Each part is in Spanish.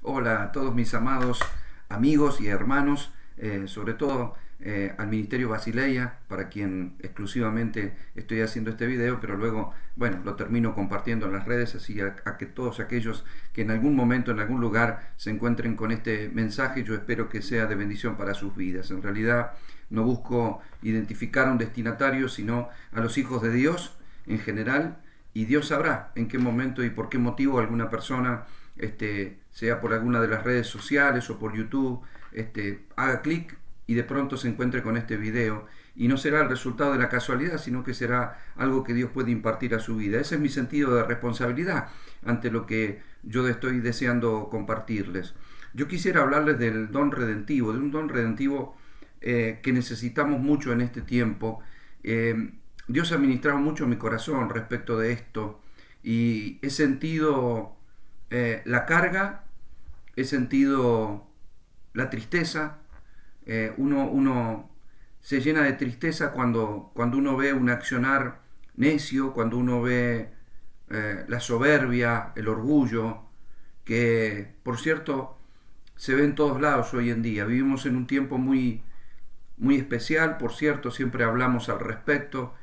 Hola a todos mis amados amigos y hermanos, sobre todo al Ministerio Basileia, para quien exclusivamente estoy haciendo este video, pero luego, bueno, lo termino compartiendo en las redes, así a que todos aquellos que en algún momento, en algún lugar, se encuentren con este mensaje, yo espero que sea de bendición para sus vidas. En realidad, no busco identificar a un destinatario, sino a los hijos de Dios en general, y Dios sabrá en qué momento y por qué motivo alguna persona, sea por alguna de las redes sociales o por YouTube, haga clic y de pronto se encuentre con este video, y no será el resultado de la casualidad, sino que será algo que Dios puede impartir a su vida. Ese es mi sentido de responsabilidad ante lo que yo estoy deseando compartirles. Yo quisiera hablarles del don redentivo, de un don redentivo que necesitamos mucho en este tiempo. Dios ha ministrado mucho en mi corazón respecto de esto, y he sentido la carga, he sentido la tristeza. Uno se llena de tristeza cuando uno ve un accionar necio, cuando uno ve la soberbia, el orgullo, que por cierto se ve en todos lados hoy en día. Vivimos en un tiempo muy especial, por cierto, siempre hablamos al respecto.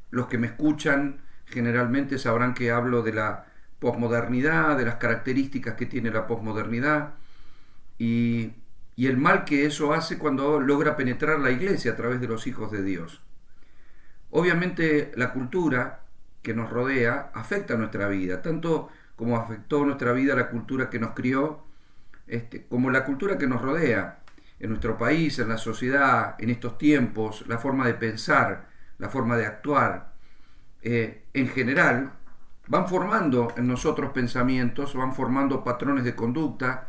Los que me escuchan generalmente sabrán que hablo de la posmodernidad, de las características que tiene la posmodernidad y, y el mal que eso hace cuando logra penetrar la iglesia a través de los hijos de Dios. Obviamente la cultura que nos rodea afecta nuestra vida, tanto como afectó nuestra vida la cultura que nos crió, como la cultura que nos rodea en nuestro país, en la sociedad, en estos tiempos, la forma de pensar, la forma de actuar, en general, van formando en nosotros pensamientos, van formando patrones de conducta,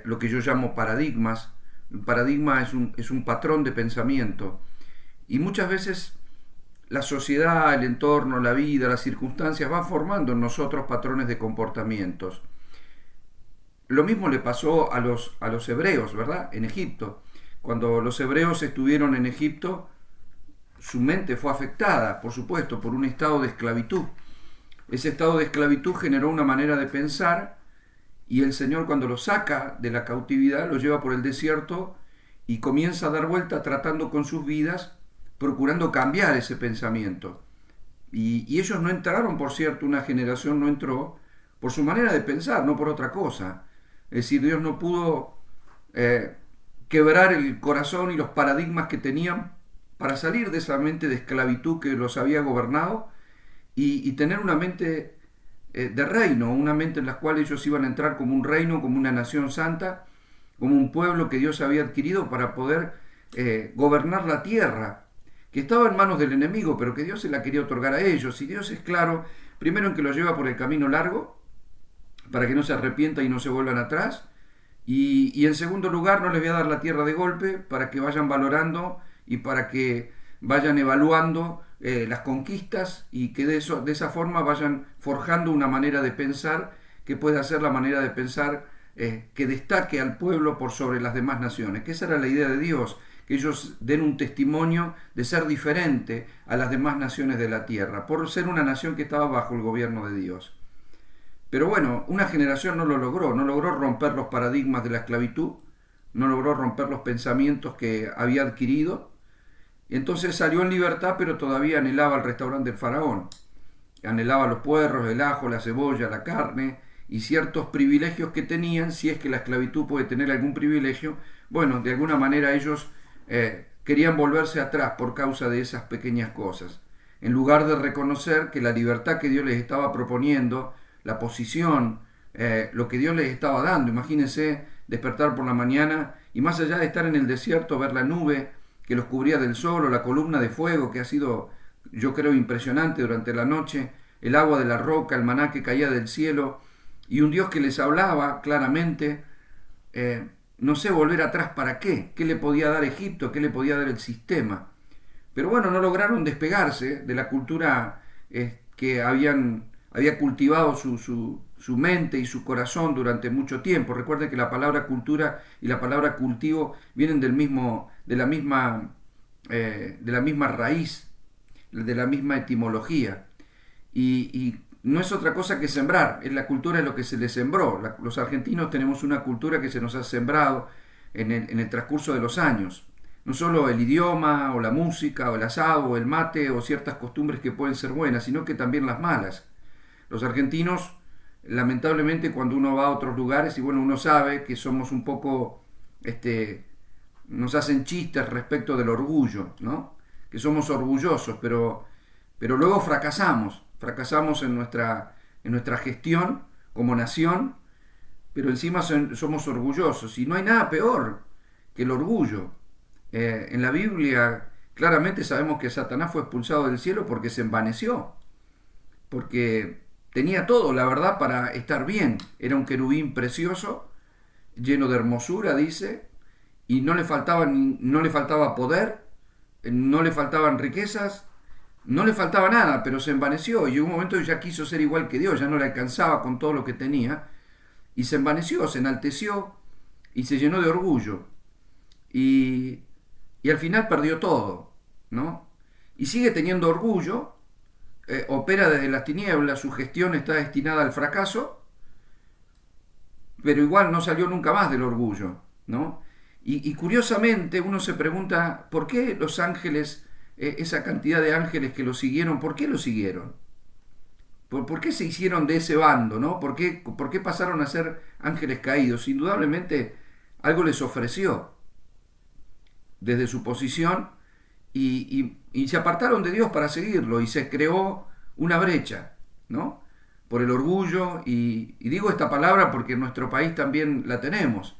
lo que yo llamo paradigmas. Un paradigma es un patrón de pensamiento. Y muchas veces la sociedad, el entorno, la vida, las circunstancias van formando en nosotros patrones de comportamientos. Lo mismo le pasó a los hebreos, ¿verdad? En Egipto. Cuando los hebreos estuvieron en Egipto, su mente fue afectada, por supuesto, por un estado de esclavitud. Ese estado de esclavitud generó una manera de pensar, y el Señor, cuando los saca de la cautividad, los lleva por el desierto y comienza a dar vuelta tratando con sus vidas, procurando cambiar ese pensamiento. Y ellos no entraron, por cierto, una generación no entró por su manera de pensar, no por otra cosa. Es decir, Dios no pudo quebrar el corazón y los paradigmas que tenían para salir de esa mente de esclavitud que los había gobernado y tener una mente de reino, una mente en la cual ellos iban a entrar como un reino, como una nación santa, como un pueblo que Dios había adquirido para poder gobernar la tierra, que estaba en manos del enemigo, pero que Dios se la quería otorgar a ellos. Y Dios es claro, primero en que los lleva por el camino largo, para que no se arrepientan y no se vuelvan atrás, y en segundo lugar no les voy a dar la tierra de golpe, para que vayan valorando y para que vayan evaluando las conquistas, y que de esa forma vayan forjando una manera de pensar que pueda ser la manera de pensar que destaque al pueblo por sobre las demás naciones, que esa era la idea de Dios, que ellos den un testimonio de ser diferente a las demás naciones de la tierra, por ser una nación que estaba bajo el gobierno de Dios. Pero bueno, una generación no lo logró, no logró romper los paradigmas de la esclavitud, no logró romper los pensamientos que había adquirido. Entonces salió en libertad, pero todavía anhelaba el restaurante del faraón. Anhelaba los puerros, el ajo, la cebolla, la carne y ciertos privilegios que tenían. Si es que la esclavitud puede tener algún privilegio, bueno, de alguna manera ellos querían volverse atrás por causa de esas pequeñas cosas, en lugar de reconocer que la libertad que Dios les estaba proponiendo, la posición, lo que Dios les estaba dando. Imagínense despertar por la mañana y, más allá de estar en el desierto, ver la nube que los cubría del sol, o la columna de fuego que ha sido, yo creo, impresionante durante la noche, el agua de la roca, el maná que caía del cielo, y un Dios que les hablaba claramente. No sé, volver atrás para qué le podía dar Egipto, qué le podía dar el sistema. Pero bueno, no lograron despegarse de la cultura que había cultivado su mente y su corazón durante mucho tiempo. Recuerden que la palabra cultura y la palabra cultivo vienen de la misma raíz, de la misma etimología. Y no es otra cosa que sembrar. En la cultura es lo que se le sembró. Los argentinos tenemos una cultura que se nos ha sembrado en el transcurso de los años. No solo el idioma, o la música, o el asado, o el mate, o ciertas costumbres que pueden ser buenas, sino que también las malas. Los argentinos, lamentablemente, cuando uno va a otros lugares, y bueno, uno sabe que somos un poco, nos hacen chistes respecto del orgullo, ¿no? Que somos orgullosos, pero luego fracasamos en nuestra gestión como nación, pero encima somos orgullosos. Y no hay nada peor que el orgullo. En la Biblia claramente sabemos que Satanás fue expulsado del cielo porque se envaneció, porque tenía todo, la verdad, para estar bien. Era un querubín precioso, lleno de hermosura, dice, y no le faltaba poder, no le faltaban riquezas, no le faltaba nada, pero se envaneció y en un momento ya quiso ser igual que Dios, ya no le alcanzaba con todo lo que tenía, y se envaneció, se enalteció y se llenó de orgullo. Y al final perdió todo, ¿no? Y sigue teniendo orgullo, opera desde las tinieblas, su gestión está destinada al fracaso, pero igual no salió nunca más del orgullo, ¿no? Y curiosamente uno se pregunta, ¿por qué los ángeles, esa cantidad de ángeles que lo siguieron, por qué lo siguieron? ¿Por qué se hicieron de ese bando, ¿no? ¿Por qué pasaron a ser ángeles caídos? Indudablemente algo les ofreció desde su posición y se apartaron de Dios para seguirlo y se creó una brecha, ¿no? Por el orgullo y digo esta palabra porque en nuestro país también la tenemos.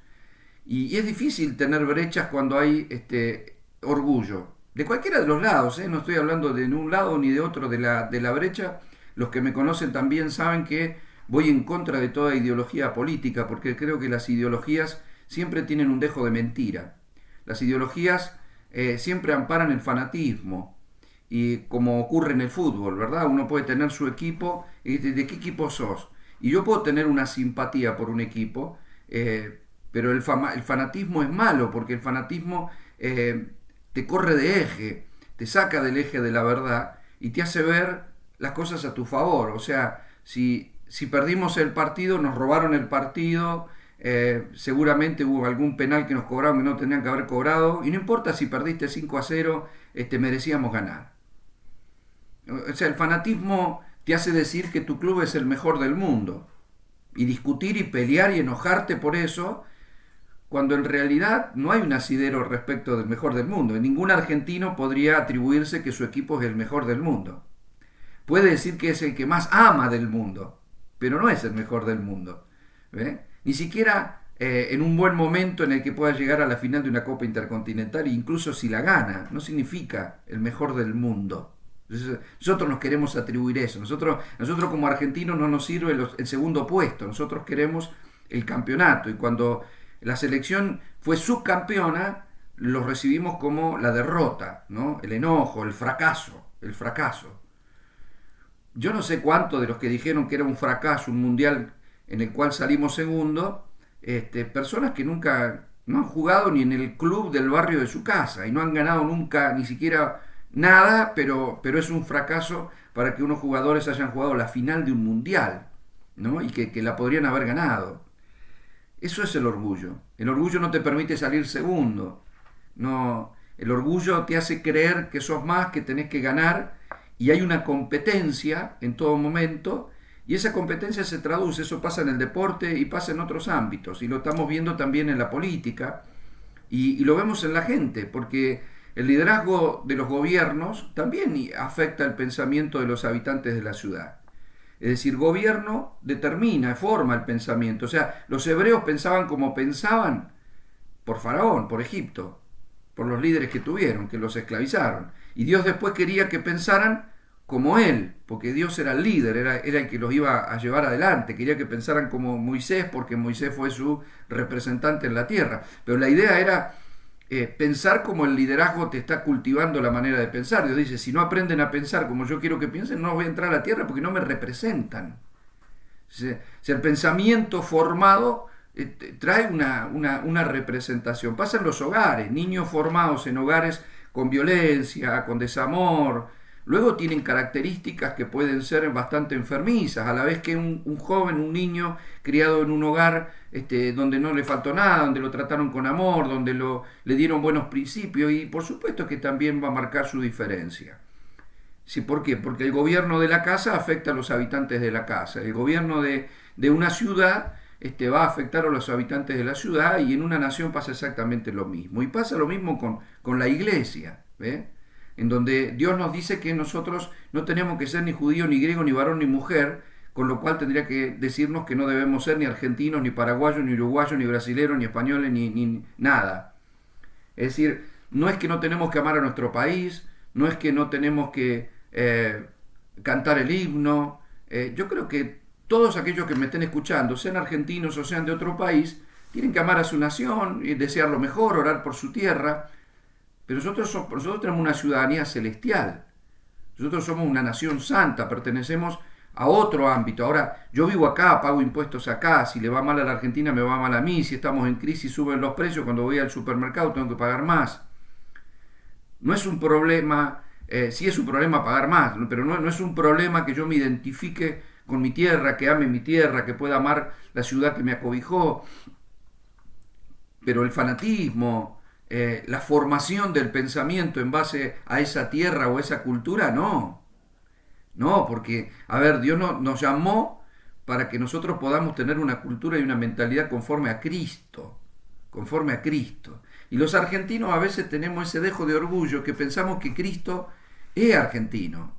Y es difícil tener brechas cuando hay orgullo. De cualquiera de los lados, no estoy hablando de un lado ni de otro de la brecha. Los que me conocen también saben que voy en contra de toda ideología política, porque creo que las ideologías siempre tienen un dejo de mentira. Las ideologías siempre amparan el fanatismo, y como ocurre en el fútbol, ¿verdad? Uno puede tener su equipo, y ¿de qué equipo sos? Y yo puedo tener una simpatía por un equipo, pero el fanatismo es malo, porque el fanatismo te corre de eje, te saca del eje de la verdad y te hace ver las cosas a tu favor. O sea, si perdimos el partido, nos robaron el partido, seguramente hubo algún penal que nos cobraron que no tenían que haber cobrado, y no importa si perdiste 5-0, merecíamos ganar. O sea, el fanatismo te hace decir que tu club es el mejor del mundo, y discutir y pelear y enojarte por eso, cuando en realidad no hay un asidero respecto del mejor del mundo. Ningún argentino podría atribuirse que su equipo es el mejor del mundo. Puede decir que es el que más ama del mundo, pero no es el mejor del mundo. Ni siquiera en un buen momento en el que pueda llegar a la final de una Copa Intercontinental, incluso si la gana, no significa el mejor del mundo. Entonces, nosotros nos queremos atribuir eso. Nosotros como argentinos no nos sirve el segundo puesto. Nosotros queremos el campeonato. Y cuando la selección fue subcampeona, lo recibimos como la derrota, ¿no? El enojo, el fracaso. Yo no sé cuánto de los que dijeron que era un fracaso, un mundial en el cual salimos segundo, personas que nunca no han jugado ni en el club del barrio de su casa y no han ganado nunca ni siquiera nada, pero es un fracaso para que unos jugadores hayan jugado la final de un mundial, ¿no? Y que la podrían haber ganado. Eso es el orgullo. El orgullo no te permite salir segundo. No, el orgullo te hace creer que sos más, que tenés que ganar, y hay una competencia en todo momento, y esa competencia se traduce, eso pasa en el deporte y pasa en otros ámbitos, y lo estamos viendo también en la política, y lo vemos en la gente, porque el liderazgo de los gobiernos también afecta el pensamiento de los habitantes de la ciudad. Es decir, gobierno determina, forma el pensamiento. O sea, los hebreos pensaban como pensaban por Faraón, por Egipto, por los líderes que tuvieron, que los esclavizaron. Y Dios después quería que pensaran como Él, porque Dios era el líder, era el que los iba a llevar adelante. Quería que pensaran como Moisés, porque Moisés fue su representante en la tierra. Pero la idea era pensar como el liderazgo te está cultivando la manera de pensar. Dios dice, si no aprenden a pensar como yo quiero que piensen, no voy a entrar a la tierra porque no me representan. Si el pensamiento formado trae una representación. Pasa en los hogares, niños formados en hogares con violencia, con desamor, luego tienen características que pueden ser bastante enfermizas, a la vez que un joven, un niño criado en un hogar donde no le faltó nada, donde lo trataron con amor, donde le dieron buenos principios, y por supuesto que también va a marcar su diferencia. Sí, ¿por qué? Porque el gobierno de la casa afecta a los habitantes de la casa. El gobierno de una ciudad va a afectar a los habitantes de la ciudad, y en una nación pasa exactamente lo mismo. Y pasa lo mismo con la iglesia, ¿ve? En donde Dios nos dice que nosotros no tenemos que ser ni judío, ni griego, ni varón, ni mujer, con lo cual tendría que decirnos que no debemos ser ni argentinos, ni paraguayos, ni uruguayos, ni brasileros, ni españoles, ni nada. Es decir, no es que no tenemos que amar a nuestro país, no es que no tenemos que cantar el himno. Yo creo que todos aquellos que me estén escuchando, sean argentinos o sean de otro país, tienen que amar a su nación y desear lo mejor, orar por su tierra. Pero nosotros tenemos una ciudadanía celestial. Nosotros somos una nación santa, pertenecemos a otro ámbito. Ahora, yo vivo acá, pago impuestos acá, si le va mal a la Argentina me va mal a mí, si estamos en crisis suben los precios, cuando voy al supermercado tengo que pagar más. No es un problema, sí es un problema pagar más, pero no es un problema que yo me identifique con mi tierra, que ame mi tierra, que pueda amar la ciudad que me acobijó. Pero el fanatismo, la formación del pensamiento en base a esa tierra o esa cultura, no. No, porque, a ver, Dios nos llamó para que nosotros podamos tener una cultura y una mentalidad conforme a Cristo, conforme a Cristo. Y los argentinos a veces tenemos ese dejo de orgullo que pensamos que Cristo es argentino.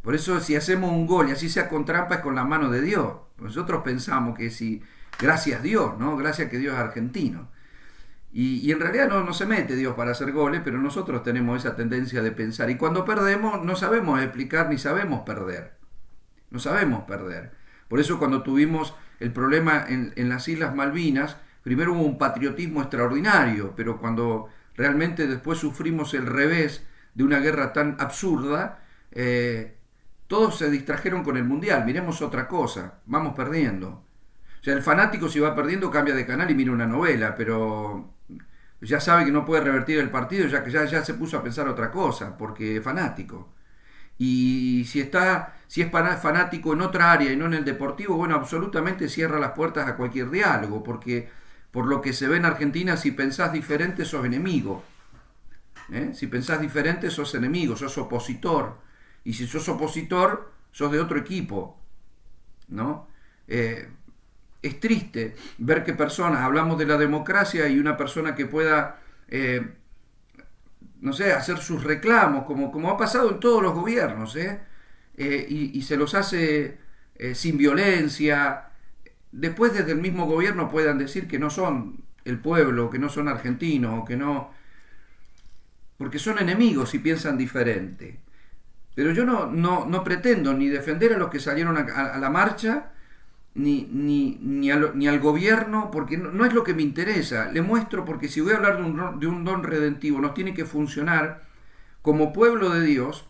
Por eso si hacemos un gol y así sea con trampa es con la mano de Dios. Nosotros pensamos que si, gracias a Dios, ¿no? Gracias a que Dios es argentino. Y en realidad no se mete Dios para hacer goles, pero nosotros tenemos esa tendencia de pensar. Y cuando perdemos no sabemos explicar ni sabemos perder. No sabemos perder. Por eso cuando tuvimos el problema en las Islas Malvinas, primero hubo un patriotismo extraordinario, pero cuando realmente después sufrimos el revés de una guerra tan absurda, todos se distrajeron con el Mundial. Miremos otra cosa, vamos perdiendo. O sea, el fanático si va perdiendo cambia de canal y mira una novela, pero ya sabe que no puede revertir el partido, ya que ya se puso a pensar otra cosa, porque es fanático. Y si es fanático en otra área y no en el deportivo, bueno, absolutamente cierra las puertas a cualquier diálogo, porque por lo que se ve en Argentina, si pensás diferente sos enemigo. Si pensás diferente sos enemigo, sos opositor. Y si sos opositor, sos de otro equipo, ¿no? Es triste ver que personas, hablamos de la democracia y una persona que pueda, no sé, hacer sus reclamos, como ha pasado en todos los gobiernos, y se los hace sin violencia. Después desde el mismo gobierno puedan decir que no son el pueblo, que no son argentinos, o que no, porque son enemigos y piensan diferente. Pero yo no pretendo ni defender a los que salieron a la marcha, ni al gobierno, porque no es lo que me interesa. Le muestro, porque si voy a hablar de un don redentivo, nos tiene que funcionar como pueblo de Dios,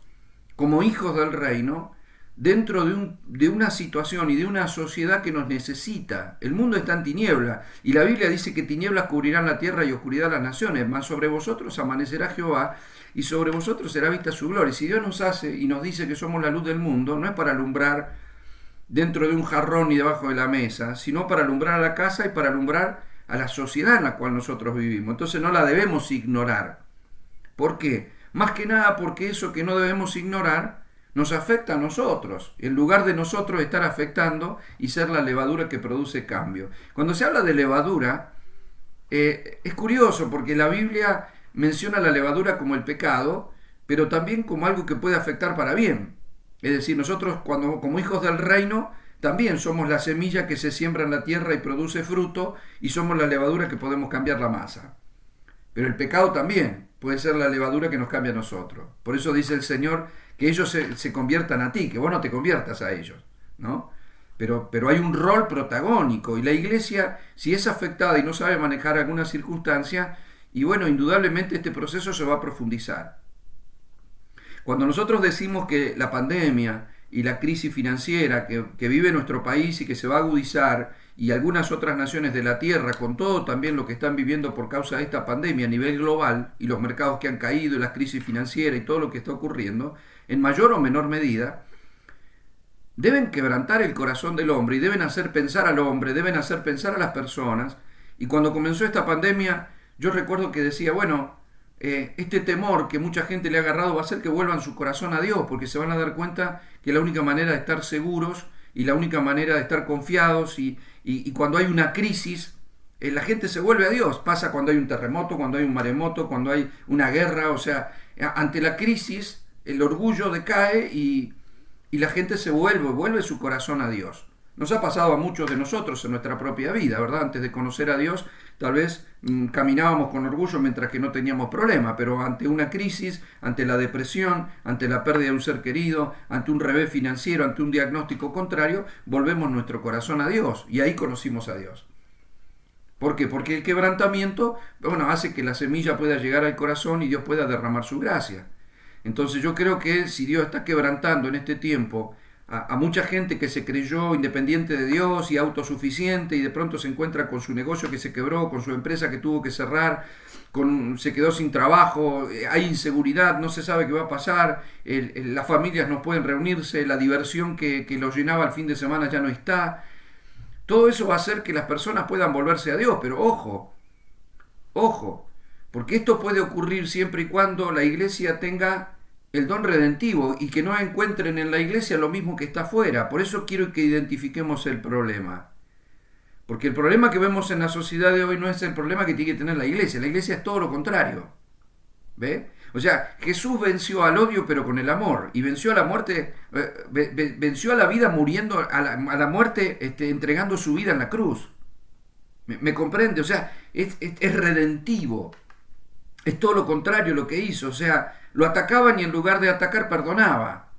como hijos del reino, dentro de una situación y de una sociedad que nos necesita. El mundo está en tiniebla, y la Biblia dice que tinieblas cubrirán la tierra y oscuridad las naciones, mas sobre vosotros amanecerá Jehová, y sobre vosotros será vista su gloria. Si Dios nos hace y nos dice que somos la luz del mundo, no es para alumbrar dentro de un jarrón y debajo de la mesa, sino para alumbrar a la casa y para alumbrar a la sociedad en la cual nosotros vivimos. Entonces no la debemos ignorar. ¿Por qué? Más que nada porque eso que no debemos ignorar nos afecta a nosotros, en lugar de nosotros estar afectando y ser la levadura que produce cambio. Cuando se habla de levadura, es curioso porque la Biblia menciona la levadura como el pecado, pero también como algo que puede afectar para bien. Es decir, nosotros como hijos del reino también somos la semilla que se siembra en la tierra y produce fruto, y somos la levadura que podemos cambiar la masa. Pero el pecado también puede ser la levadura que nos cambia a nosotros. Por eso dice el Señor que ellos se conviertan a ti, que vos no te conviertas a ellos, ¿no? Pero hay un rol protagónico, y la iglesia, si es afectada y no sabe manejar alguna circunstancia, y bueno, indudablemente este proceso se va a profundizar. Cuando nosotros decimos que la pandemia y la crisis financiera que vive nuestro país y que se va a agudizar y algunas otras naciones de la Tierra, con todo también lo que están viviendo por causa de esta pandemia a nivel global, y los mercados que han caído, y las crisis financieras y todo lo que está ocurriendo, en mayor o menor medida, deben quebrantar el corazón del hombre y deben hacer pensar al hombre, deben hacer pensar a las personas. Y cuando comenzó esta pandemia, yo recuerdo que decía, bueno, este temor que mucha gente le ha agarrado va a hacer que vuelvan su corazón a Dios, porque se van a dar cuenta que la única manera de estar seguros y la única manera de estar confiados y cuando hay una crisis, la gente se vuelve a Dios. Pasa cuando hay un terremoto, cuando hay un maremoto, cuando hay una guerra, o sea, ante la crisis el orgullo decae y la gente se vuelve su corazón a Dios. Nos ha pasado a muchos de nosotros en nuestra propia vida, ¿verdad? Antes de conocer a Dios, tal vez caminábamos con orgullo mientras que no teníamos problema, pero ante una crisis, ante la depresión, ante la pérdida de un ser querido, ante un revés financiero, ante un diagnóstico contrario, volvemos nuestro corazón a Dios y ahí conocimos a Dios. ¿Por qué? Porque el quebrantamiento, bueno, hace que la semilla pueda llegar al corazón y Dios pueda derramar su gracia. Entonces yo creo que si Dios está quebrantando en este tiempo a mucha gente que se creyó independiente de Dios y autosuficiente y de pronto se encuentra con su negocio que se quebró, con su empresa que tuvo que cerrar, se quedó sin trabajo, hay inseguridad, no se sabe qué va a pasar, las familias no pueden reunirse, la diversión que los llenaba el fin de semana ya no está. Todo eso va a hacer que las personas puedan volverse a Dios, pero ojo, porque esto puede ocurrir siempre y cuando la iglesia tenga el don redentivo y que no encuentren en la iglesia lo mismo que está afuera. Por eso quiero que identifiquemos el problema. Porque el problema que vemos en la sociedad de hoy no es el problema que tiene que tener la iglesia. La iglesia es todo lo contrario. ¿Ve? O sea, Jesús venció al odio pero con el amor. Y venció a la muerte, venció a la vida muriendo, a la muerte entregando su vida en la cruz. ¿Me comprende? O sea, es redentivo. Es todo lo contrario lo que hizo. O sea, lo atacaban y en lugar de atacar perdonaba.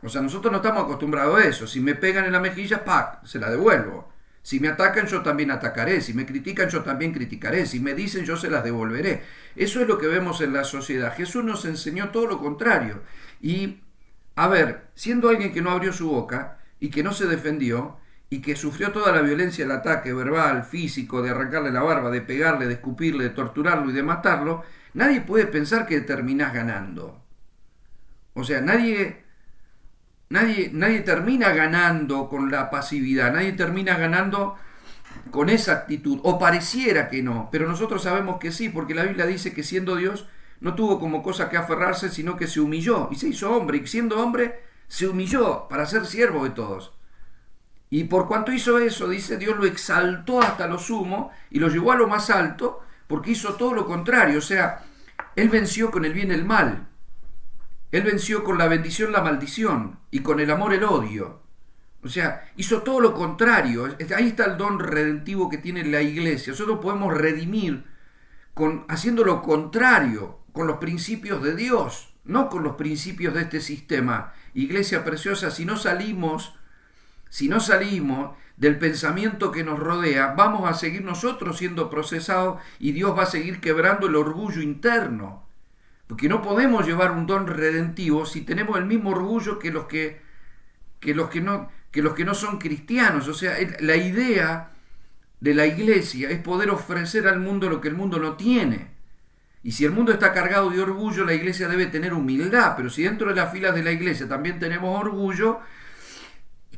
O sea, nosotros no estamos acostumbrados a eso. Si me pegan en la mejilla, ¡pac!, se la devuelvo. Si me atacan, yo también atacaré. Si me critican, yo también criticaré. Si me dicen, yo se las devolveré. Eso es lo que vemos en la sociedad. Jesús nos enseñó todo lo contrario. Y, a ver, siendo alguien que no abrió su boca y que no se defendió y que sufrió toda la violencia, el ataque verbal, físico, de arrancarle la barba, de pegarle, de escupirle, de torturarlo y de matarlo, nadie puede pensar que terminás ganando. O sea, nadie termina ganando con la pasividad, nadie termina ganando con esa actitud, o pareciera que no, pero nosotros sabemos que sí, porque la Biblia dice que siendo Dios no tuvo como cosa que aferrarse, sino que se humilló y se hizo hombre, y siendo hombre se humilló para ser siervo de todos. Y por cuanto hizo eso, dice, Dios lo exaltó hasta lo sumo y lo llevó a lo más alto, porque hizo todo lo contrario. O sea, Él venció con el bien el mal. Él venció con la bendición la maldición y con el amor el odio. O sea, hizo todo lo contrario. Ahí está el don redentivo que tiene la iglesia. Nosotros podemos redimir haciendo lo contrario, con los principios de Dios, no con los principios de este sistema. Iglesia preciosa, si no salimos del pensamiento que nos rodea, vamos a seguir nosotros siendo procesados y Dios va a seguir quebrando el orgullo interno. Porque no podemos llevar un don redentivo si tenemos el mismo orgullo que los que no son cristianos. O sea, la idea de la iglesia es poder ofrecer al mundo lo que el mundo no tiene. Y si el mundo está cargado de orgullo, la iglesia debe tener humildad. Pero si dentro de las filas de la iglesia también tenemos orgullo,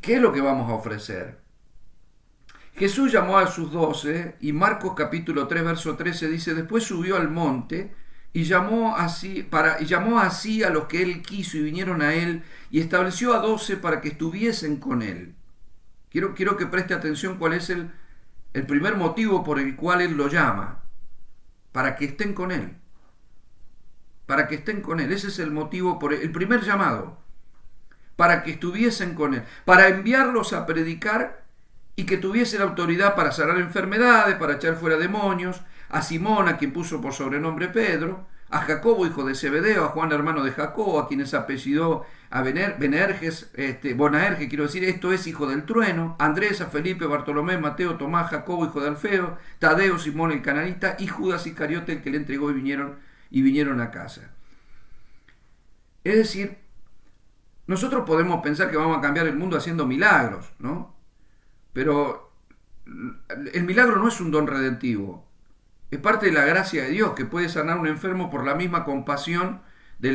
¿qué es lo que vamos a ofrecer? Jesús llamó a sus 12 y Marcos capítulo 3 verso 13 dice, después subió al monte y llamó así a los que él quiso y vinieron a él y estableció a 12 para que estuviesen con él. Quiero que preste atención cuál es el primer motivo por el cual él lo llama. Para que estén con él. Para que estén con él. Ese es el motivo, el primer llamado. Para que estuviesen con él, para enviarlos a predicar y que tuviesen autoridad para sanar enfermedades, para echar fuera demonios, a Simón, a quien puso por sobrenombre Pedro, a Jacobo, hijo de Zebedeo, a Juan, hermano de Jacobo, a quienes apellidó a Boanerges, esto es hijo del trueno, a Andrés, a Felipe, Bartolomé, Mateo, Tomás, Jacobo, hijo de Alfeo, Tadeo, Simón el cananita y Judas Iscariote, el que le entregó y vinieron a casa. Es decir, nosotros podemos pensar que vamos a cambiar el mundo haciendo milagros, ¿no? Pero el milagro no es un don redentivo. Es parte de la gracia de Dios que puede sanar a un enfermo por la misma compasión de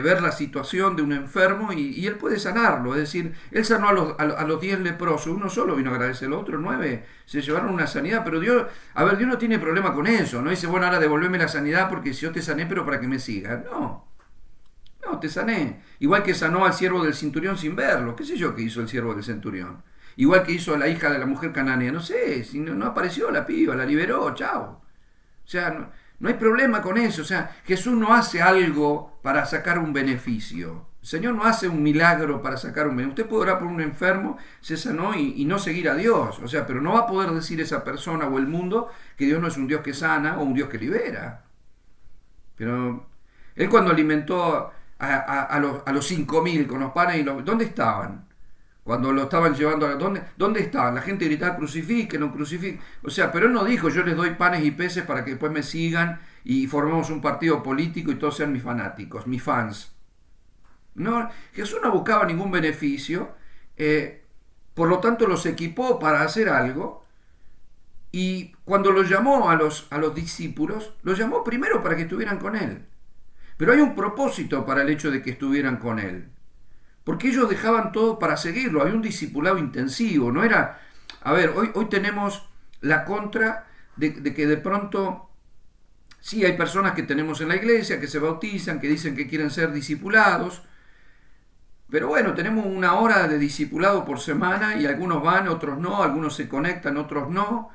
ver la situación de un enfermo y él puede sanarlo. Es decir, él sanó a los 10 leprosos, uno solo vino a agradecer, los otros 9 se llevaron una sanidad, pero Dios no tiene problema con eso, no dice, bueno, ahora devolveme la sanidad porque si yo te sané, pero para que me sigas. No, te sané. Igual que sanó al siervo del centurión sin verlo, qué sé yo qué hizo el siervo del centurión. Igual que hizo a la hija de la mujer cananea, no sé, si no apareció la piba, la liberó, chao. O sea, no hay problema con eso. O sea, Jesús no hace algo para sacar un beneficio. El Señor no hace un milagro para sacar un beneficio. Usted puede orar por un enfermo, se sanó y no seguir a Dios. O sea, pero no va a poder decir esa persona o el mundo que Dios no es un Dios que sana o un Dios que libera. Pero Él cuando alimentó a los 5.000 con los panes, ¿dónde estaban? Cuando lo estaban llevando, ¿dónde estaban? La gente gritaba, crucifiquen, crucifiquen. O sea, pero él no dijo, yo les doy panes y peces para que después me sigan y formemos un partido político y todos sean mis fanáticos, mis fans. No, Jesús no buscaba ningún beneficio, por lo tanto los equipó para hacer algo y cuando los llamó a los discípulos, los llamó primero para que estuvieran con él. Pero hay un propósito para el hecho de que estuvieran con él. Porque ellos dejaban todo para seguirlo, había un discipulado intensivo, no era... A ver, hoy tenemos la contra de que de pronto, sí hay personas que tenemos en la iglesia, que se bautizan, que dicen que quieren ser discipulados, pero bueno, tenemos una hora de discipulado por semana y algunos van, otros no, algunos se conectan, otros no,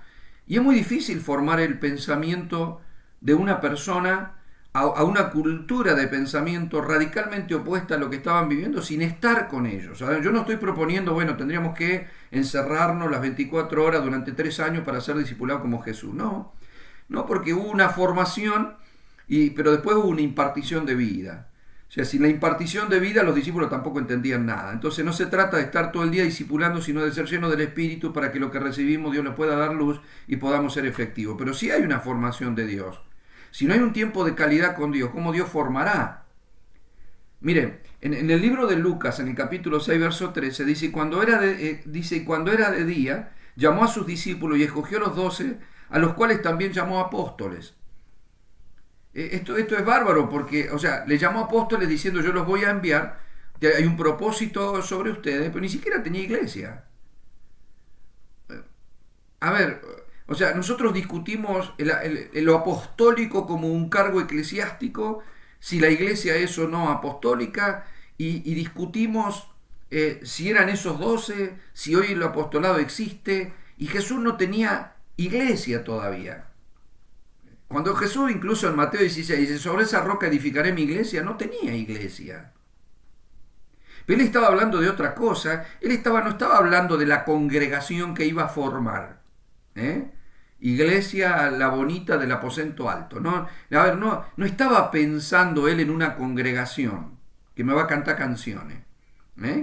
y es muy difícil formar el pensamiento de una persona a una cultura de pensamiento radicalmente opuesta a lo que estaban viviendo sin estar con ellos. Yo no estoy proponiendo, bueno, tendríamos que encerrarnos las 24 horas durante 3 años para ser discipulados como Jesús. No, porque hubo una formación, pero después hubo una impartición de vida. O sea, sin la impartición de vida los discípulos tampoco entendían nada. Entonces no se trata de estar todo el día discipulando, sino de ser llenos del Espíritu para que lo que recibimos Dios nos pueda dar luz y podamos ser efectivos. Pero sí hay una formación de Dios. Si no hay un tiempo de calidad con Dios, ¿cómo Dios formará? Mire, en el libro de Lucas, en el capítulo 6, verso 13, dice, cuando era de día, llamó a sus discípulos y escogió a los 12, a los cuales también llamó apóstoles. Esto es bárbaro porque, o sea, le llamó apóstoles diciendo, yo los voy a enviar, hay un propósito sobre ustedes, pero ni siquiera tenía iglesia. A ver, o sea, nosotros discutimos lo apostólico como un cargo eclesiástico, si la iglesia es o no apostólica, y discutimos si eran esos 12, si hoy el apostolado existe, y Jesús no tenía iglesia todavía. Cuando Jesús, incluso en Mateo 16, dice, sobre esa roca edificaré mi iglesia, no tenía iglesia. Pero él estaba hablando de otra cosa, no estaba hablando de la congregación que iba a formar. Iglesia la bonita del aposento alto. No estaba pensando él en una congregación que me va a cantar canciones,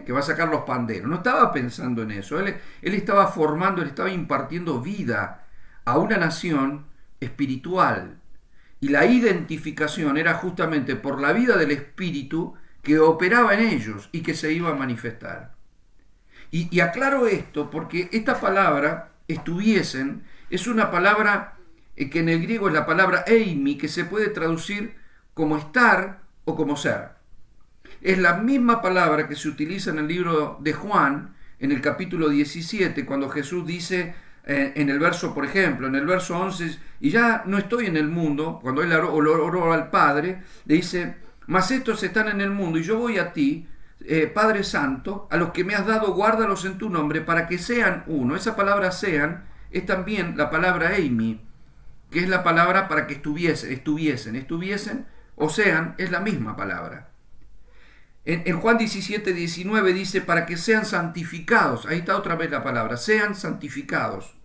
que va a sacar los panderos. No estaba pensando en eso. Él estaba formando, él estaba impartiendo vida a una nación espiritual. Y la identificación era justamente por la vida del Espíritu que operaba en ellos y que se iba a manifestar. Y aclaro esto porque esta palabra, estuviesen, es una palabra que en el griego es la palabra eimi, que se puede traducir como estar o como ser. Es la misma palabra que se utiliza en el libro de Juan, en el capítulo 17, cuando Jesús dice en el verso, por ejemplo, en el verso 11, y ya no estoy en el mundo, cuando él oró al Padre, le dice, mas estos están en el mundo y yo voy a ti, Padre Santo, a los que me has dado, guárdalos en tu nombre para que sean uno. Esa palabra sean es también la palabra eimi, que es la palabra para que estuviesen o sean, es la misma palabra. En Juan 17, 19 dice, para que sean santificados, ahí está otra vez la palabra, sean santificados.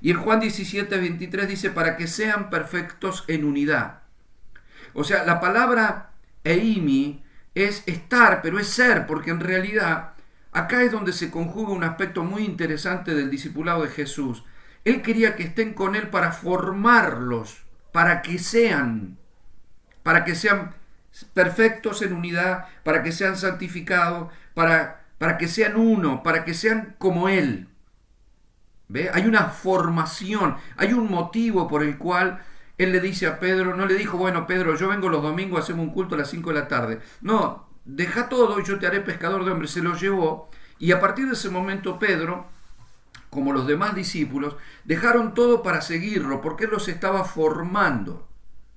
Y en Juan 17, 23 dice, para que sean perfectos en unidad. O sea, la palabra eimi es estar, pero es ser, porque en realidad acá es donde se conjuga un aspecto muy interesante del discipulado de Jesús. Él quería que estén con él para formarlos, para que sean perfectos en unidad, para que sean santificados, para que sean uno, para que sean como él. ¿Ve? Hay una formación, hay un motivo por el cual él le dice a Pedro, no le dijo, bueno, Pedro, yo vengo los domingos, hacemos un culto a las 5 de la tarde. No, deja todo y yo te haré pescador de hombres. Se lo llevó y a partir de ese momento Pedro, como los demás discípulos, dejaron todo para seguirlo porque él los estaba formando.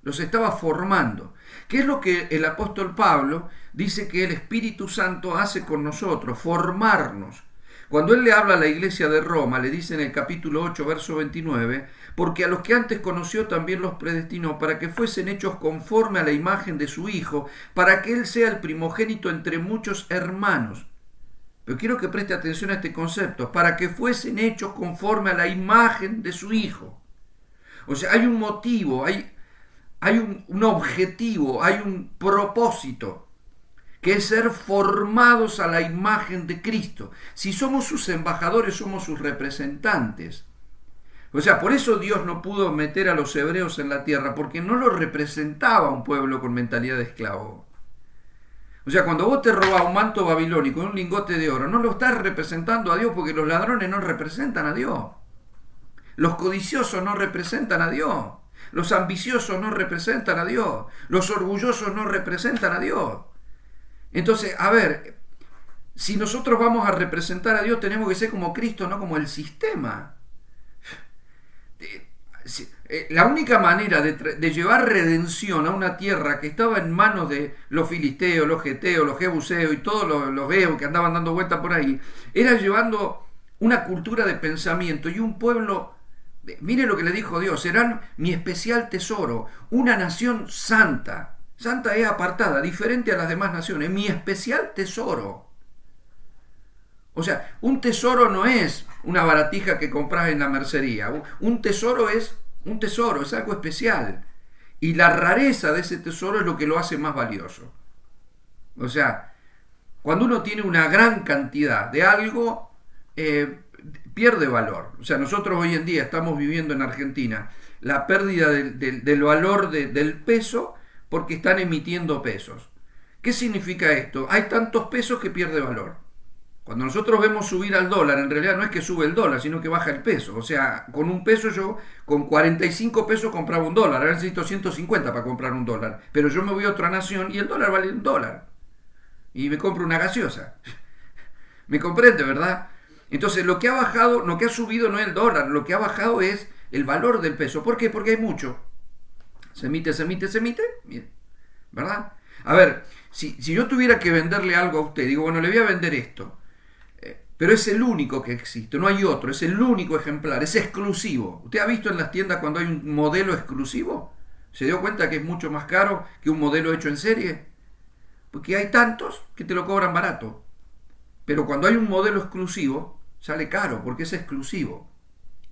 Los estaba formando. ¿Qué es lo que el apóstol Pablo dice que el Espíritu Santo hace con nosotros? Formarnos. Cuando él le habla a la iglesia de Roma, le dice en el capítulo 8, verso 29, porque a los que antes conoció también los predestinó para que fuesen hechos conforme a la imagen de su Hijo, para que él sea el primogénito entre muchos hermanos. Pero quiero que preste atención a este concepto, para que fuesen hechos conforme a la imagen de su Hijo. O sea, hay un motivo, hay un objetivo, hay un propósito, que es ser formados a la imagen de Cristo. Si somos sus embajadores, somos sus representantes. O sea, por eso Dios no pudo meter a los hebreos en la tierra, porque no lo representaba un pueblo con mentalidad de esclavo. O sea, cuando vos te robás un manto babilónico, un lingote de oro, no lo estás representando a Dios, porque los ladrones no representan a Dios. Los codiciosos no representan a Dios. Los ambiciosos no representan a Dios. Los orgullosos no representan a Dios. Entonces, a ver, si nosotros vamos a representar a Dios, tenemos que ser como Cristo, no como el sistema. La única manera de llevar redención a una tierra que estaba en manos de los filisteos, los geteos, los jebuseos y todos los veos que andaban dando vuelta por ahí, era llevando una cultura de pensamiento y un pueblo. Mire lo que le dijo Dios: serán mi especial tesoro, una nación santa. Santa es apartada, diferente a las demás naciones, mi especial tesoro. O sea, un tesoro no es una baratija que compras en la mercería. Un tesoro es un tesoro, es algo especial. Y la rareza de ese tesoro es lo que lo hace más valioso. O sea, cuando uno tiene una gran cantidad de algo, pierde valor. O sea, nosotros hoy en día estamos viviendo en Argentina la pérdida del valor del peso, porque están emitiendo pesos. ¿Qué significa esto? Hay tantos pesos que pierde valor. Cuando nosotros vemos subir al dólar, en realidad no es que sube el dólar, sino que baja el peso. O sea, con un peso yo, con 45 pesos compraba un dólar. Ahora necesito 150 para comprar un dólar. Pero yo me voy a otra nación y el dólar vale un dólar. Y me compro una gaseosa. ¿Me comprende, verdad? Entonces, lo que ha bajado, lo que ha subido no es el dólar, lo que ha bajado es el valor del peso. ¿Por qué? Porque hay mucho. Se emite, ¿verdad? A ver, si yo tuviera que venderle algo a usted, digo, bueno, le voy a vender esto, pero es el único que existe, no hay otro, es el único ejemplar, es exclusivo. ¿Usted ha visto en las tiendas cuando hay un modelo exclusivo? ¿Se dio cuenta que es mucho más caro que un modelo hecho en serie? Porque hay tantos que te lo cobran barato. Pero cuando hay un modelo exclusivo, sale caro, porque es exclusivo.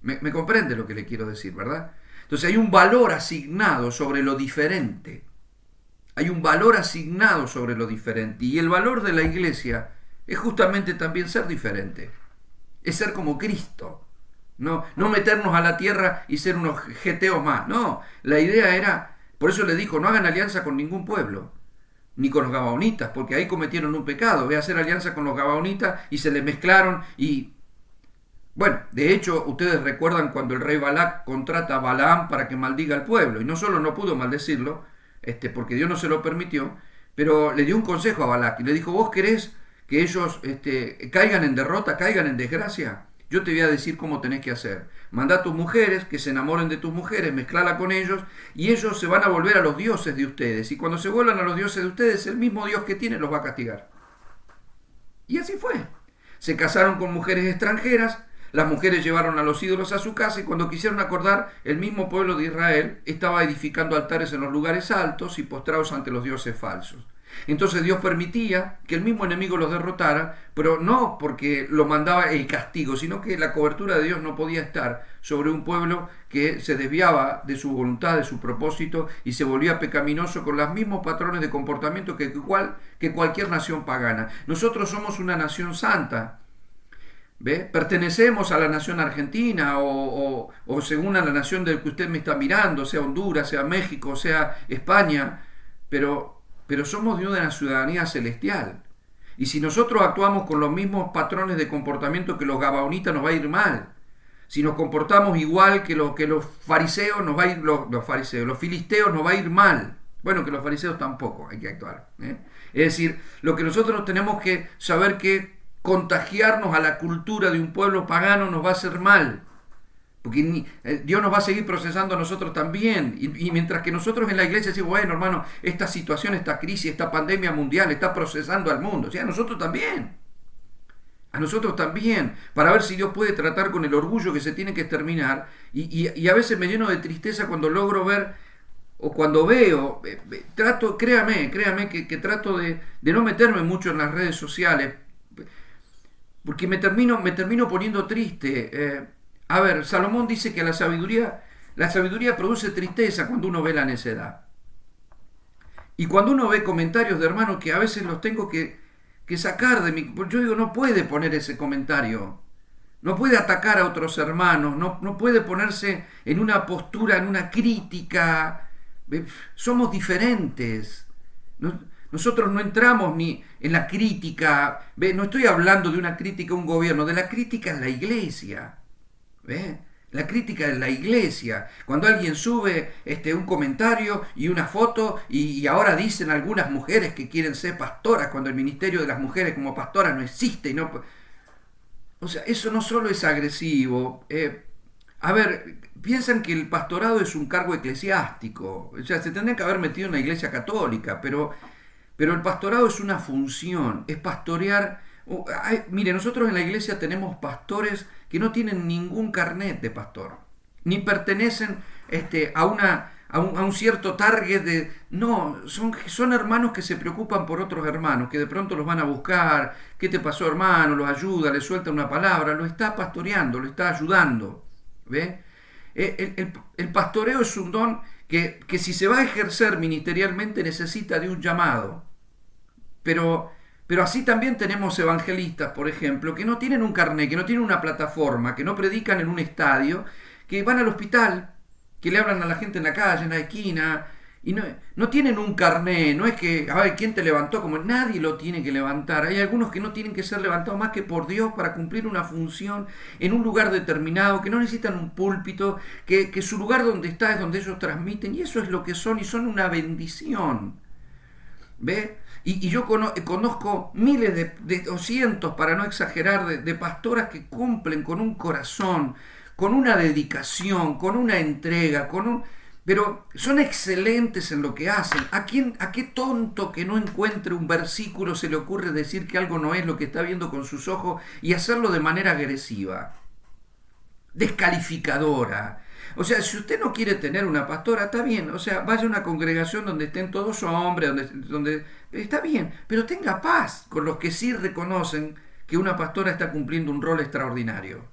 ¿Me comprende lo que le quiero decir, verdad? Entonces hay un valor asignado sobre lo diferente. Hay un valor asignado sobre lo diferente. Y el valor de la iglesia es justamente también ser diferente. Es ser como Cristo. No meternos a la tierra y ser unos geteos más. No, la idea era, por eso le dijo, no hagan alianza con ningún pueblo, ni con los gabaonitas, porque ahí cometieron un pecado. Ve a hacer alianza con los gabaonitas y se le mezclaron y... Bueno, de hecho, ustedes recuerdan cuando el rey Balac contrata a Balaam para que maldiga al pueblo, y no solo no pudo maldecirlo, porque Dios no se lo permitió, pero le dio un consejo a Balac y le dijo: ¿vos querés que ellos caigan en derrota, caigan en desgracia? Yo te voy a decir cómo tenés que hacer. Mandá a tus mujeres, que se enamoren de tus mujeres, mezclala con ellos, y ellos se van a volver a los dioses de ustedes, y cuando se vuelvan a los dioses de ustedes, el mismo Dios que tienen los va a castigar. Y así fue. Se casaron con mujeres extranjeras. Las mujeres llevaron a los ídolos a su casa y cuando quisieron acordar, el mismo pueblo de Israel estaba edificando altares en los lugares altos y postrados ante los dioses falsos. Entonces Dios permitía que el mismo enemigo los derrotara, pero no porque lo mandaba el castigo, sino que la cobertura de Dios no podía estar sobre un pueblo que se desviaba de su voluntad, de su propósito y se volvía pecaminoso con los mismos patrones de comportamiento que cualquier nación pagana. Nosotros somos una nación santa. ¿Ve? Pertenecemos a la nación argentina o según a la nación del que usted me está mirando, sea Honduras, sea México, sea España, pero somos de una ciudadanía celestial. Y si nosotros actuamos con los mismos patrones de comportamiento que los gabaonitas, nos va a ir mal. si nos comportamos igual que los fariseos, nos va a ir, los filisteos nos va a ir mal. Bueno, que los fariseos tampoco hay que actuar. Es decir, lo que nosotros tenemos que saber que contagiarnos a la cultura de un pueblo pagano nos va a hacer mal. Porque Dios nos va a seguir procesando a nosotros también. Y mientras que nosotros en la iglesia decimos, bueno, hermano, esta situación, esta crisis, esta pandemia mundial está procesando al mundo. O sea, a nosotros también. A nosotros también. Para ver si Dios puede tratar con el orgullo que se tiene que exterminar. Y a veces me lleno de tristeza cuando logro ver, o cuando veo, créame que trato de no meterme mucho en las redes sociales. Porque me termino poniendo triste. A ver, Salomón dice que la sabiduría produce tristeza cuando uno ve la necedad. Y cuando uno ve comentarios de hermanos que a veces los tengo que sacar de mi... Yo digo, no puede poner ese comentario. No puede atacar a otros hermanos. No puede ponerse en una postura, en una crítica. Somos diferentes. Nosotros no entramos ni en la crítica. No estoy hablando de una crítica a un gobierno, de la crítica en la iglesia. La crítica de la iglesia, cuando alguien sube un comentario y una foto y ahora dicen algunas mujeres que quieren ser pastoras cuando el ministerio de las mujeres como pastoras no existe. O sea, eso no solo es agresivo. A ver, piensan que el pastorado es un cargo eclesiástico. O sea, se tendrían que haber metido en la iglesia católica, pero el pastorado es una función, es pastorear. Mire, nosotros en la iglesia tenemos pastores que no tienen ningún carnet de pastor, ni pertenecen a un cierto target no, son hermanos que se preocupan por otros hermanos, que de pronto los van a buscar, ¿qué te pasó, hermano? Los ayuda, les suelta una palabra, lo está pastoreando, lo está ayudando. ¿Ve? El pastoreo es un don que si se va a ejercer ministerialmente necesita de un llamado, pero así también tenemos evangelistas, por ejemplo, que no tienen un carnet, que no tienen una plataforma, que no predican en un estadio, que van al hospital, que le hablan a la gente en la calle, en la esquina, y no tienen un carnet. No es que, a ver, ¿quién te levantó? Como nadie lo tiene que levantar. Hay algunos que no tienen que ser levantados más que por Dios para cumplir una función en un lugar determinado, que no necesitan un púlpito, que su lugar donde está es donde ellos transmiten, y eso es lo que son, y son una bendición. ¿Ve? Y yo conozco miles o cientos, para no exagerar, de pastoras que cumplen con un corazón, con una dedicación, con una entrega, pero son excelentes en lo que hacen. ¿A qué tonto que no encuentre un versículo se le ocurre decir que algo no es lo que está viendo con sus ojos y hacerlo de manera agresiva, descalificadora? O sea, si usted no quiere tener una pastora, está bien. O sea, vaya a una congregación donde estén todos hombres, donde está bien, pero tenga paz con los que sí reconocen que una pastora está cumpliendo un rol extraordinario.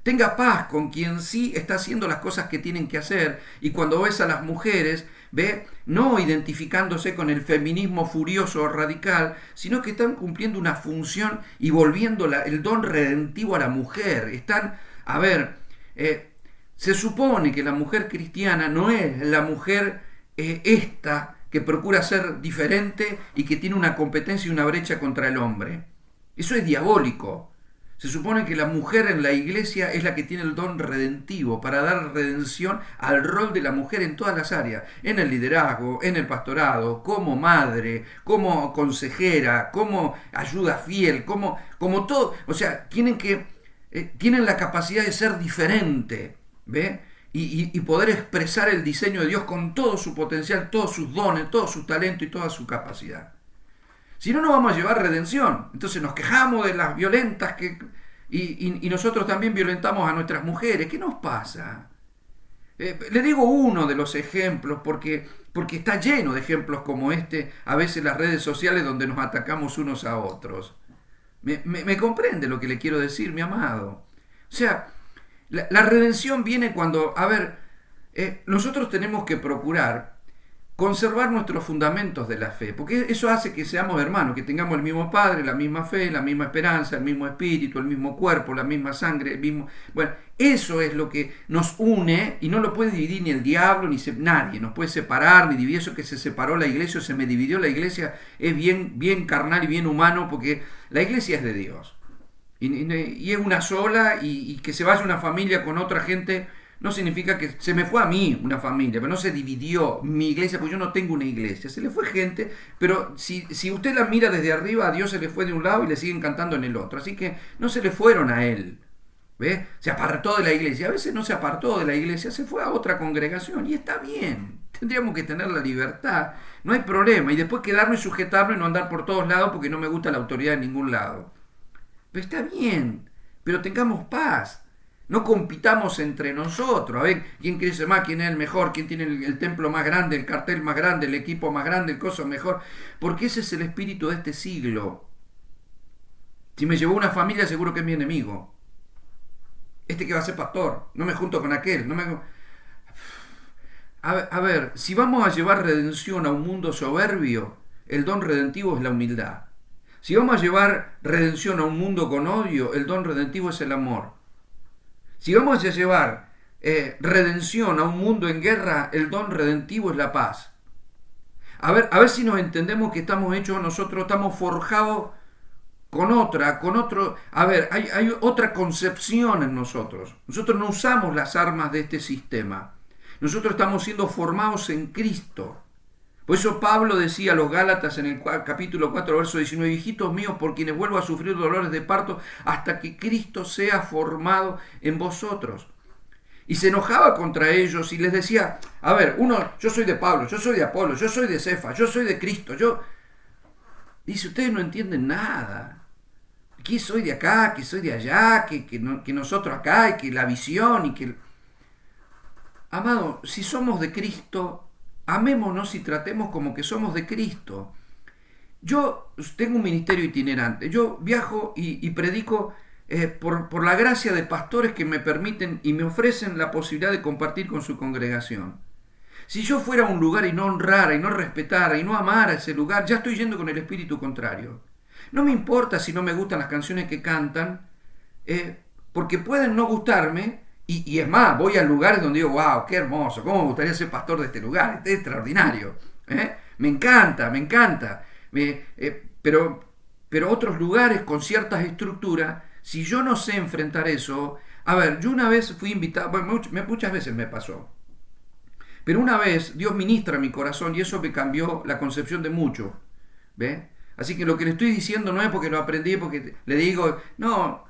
Tenga paz con quien sí está haciendo las cosas que tienen que hacer. Y cuando ves a las mujeres, ve, no identificándose con el feminismo furioso o radical, sino que están cumpliendo una función y volviendo el don redentivo a la mujer. Se supone que la mujer cristiana no es la mujer esta que procura ser diferente y que tiene una competencia y una brecha contra el hombre. Eso es diabólico. Se supone que la mujer en la iglesia es la que tiene el don redentivo para dar redención al rol de la mujer en todas las áreas, en el liderazgo, en el pastorado, como madre, como consejera, como ayuda fiel, como todo. O sea, tienen la capacidad de ser diferente, ¿ve? Y poder expresar el diseño de Dios con todo su potencial, todos sus dones, todo su talento y toda su capacidad. Si no, no vamos a llevar redención. Entonces nos quejamos de las violentas y nosotros también violentamos a nuestras mujeres. ¿Qué nos pasa? Le digo uno de los ejemplos porque está lleno de ejemplos como a veces las redes sociales donde nos atacamos unos a otros. ¿Me comprende lo que le quiero decir, mi amado? O sea, la redención viene cuando, nosotros tenemos que procurar conservar nuestros fundamentos de la fe, porque eso hace que seamos hermanos, que tengamos el mismo Padre, la misma fe, la misma esperanza, el mismo espíritu, el mismo cuerpo, la misma sangre, bueno, eso es lo que nos une y no lo puede dividir ni el diablo, ni nadie, nos puede separar, ni dividir. Eso que se separó la iglesia o se me dividió la iglesia es bien carnal y bien humano, porque la iglesia es de Dios. y es una sola, y que se vaya una familia con otra gente no significa que se me fue a mí una familia, pero no se dividió mi iglesia, porque yo no tengo una iglesia. Se le fue gente, pero si usted la mira desde arriba, a Dios se le fue de un lado y le siguen cantando en el otro. Así que no se le fueron a él. ¿Ve? Se apartó de la iglesia. A veces no se apartó de la iglesia, se fue a otra congregación. Y está bien. Tendríamos que tener la libertad. No hay problema. Y después quedarme y sujetarme y no andar por todos lados porque no me gusta la autoridad en ningún lado. Pero está bien. Pero tengamos paz. No compitamos entre nosotros, a ver quién crece más, quién es el mejor, quién tiene el templo más grande, el cartel más grande, el equipo más grande, el coso mejor, porque ese es el espíritu de este siglo. Si me llevó una familia, seguro que es mi enemigo. Este que va a ser pastor, no me junto con aquel. A ver, si vamos a llevar redención a un mundo soberbio, el don redentivo es la humildad. Si vamos a llevar redención a un mundo con odio, el don redentivo es el amor. Si vamos a llevar redención a un mundo en guerra, el don redentivo es la paz. A ver si nos entendemos que estamos hechos nosotros, estamos forjados con otro. A ver, hay otra concepción en nosotros. Nosotros no usamos las armas de este sistema. Nosotros estamos siendo formados en Cristo. Por eso Pablo decía a los Gálatas en el capítulo 4, verso 19, hijitos míos, por quienes vuelvo a sufrir dolores de parto, hasta que Cristo sea formado en vosotros. Y se enojaba contra ellos y les decía, a ver, yo soy de Pablo, yo soy de Apolo, yo soy de Cefas, yo soy de Cristo, Dice, ustedes no entienden nada. Que soy de acá, que soy de allá, que nosotros acá, y que la visión, y que... Amado, si somos de Cristo, amémonos y tratemos como que somos de Cristo. Yo tengo un ministerio itinerante. Yo viajo y predico por la gracia de pastores que me permiten y me ofrecen la posibilidad de compartir con su congregación. Si yo fuera a un lugar y no honrara y no respetara y no amara ese lugar, ya estoy yendo con el espíritu contrario. No me importa si no me gustan las canciones que cantan, porque pueden no gustarme. Y es más, voy a lugares donde digo, wow, qué hermoso, cómo me gustaría ser pastor de este lugar, es extraordinario. Me encanta. Pero otros lugares con ciertas estructuras, si yo no sé enfrentar eso... A ver, yo una vez fui invitado, bueno, muchas veces me pasó, pero una vez Dios ministra mi corazón y eso me cambió la concepción de mucho. ¿Ve? Así que lo que le estoy diciendo no es porque lo aprendí, porque le digo, no...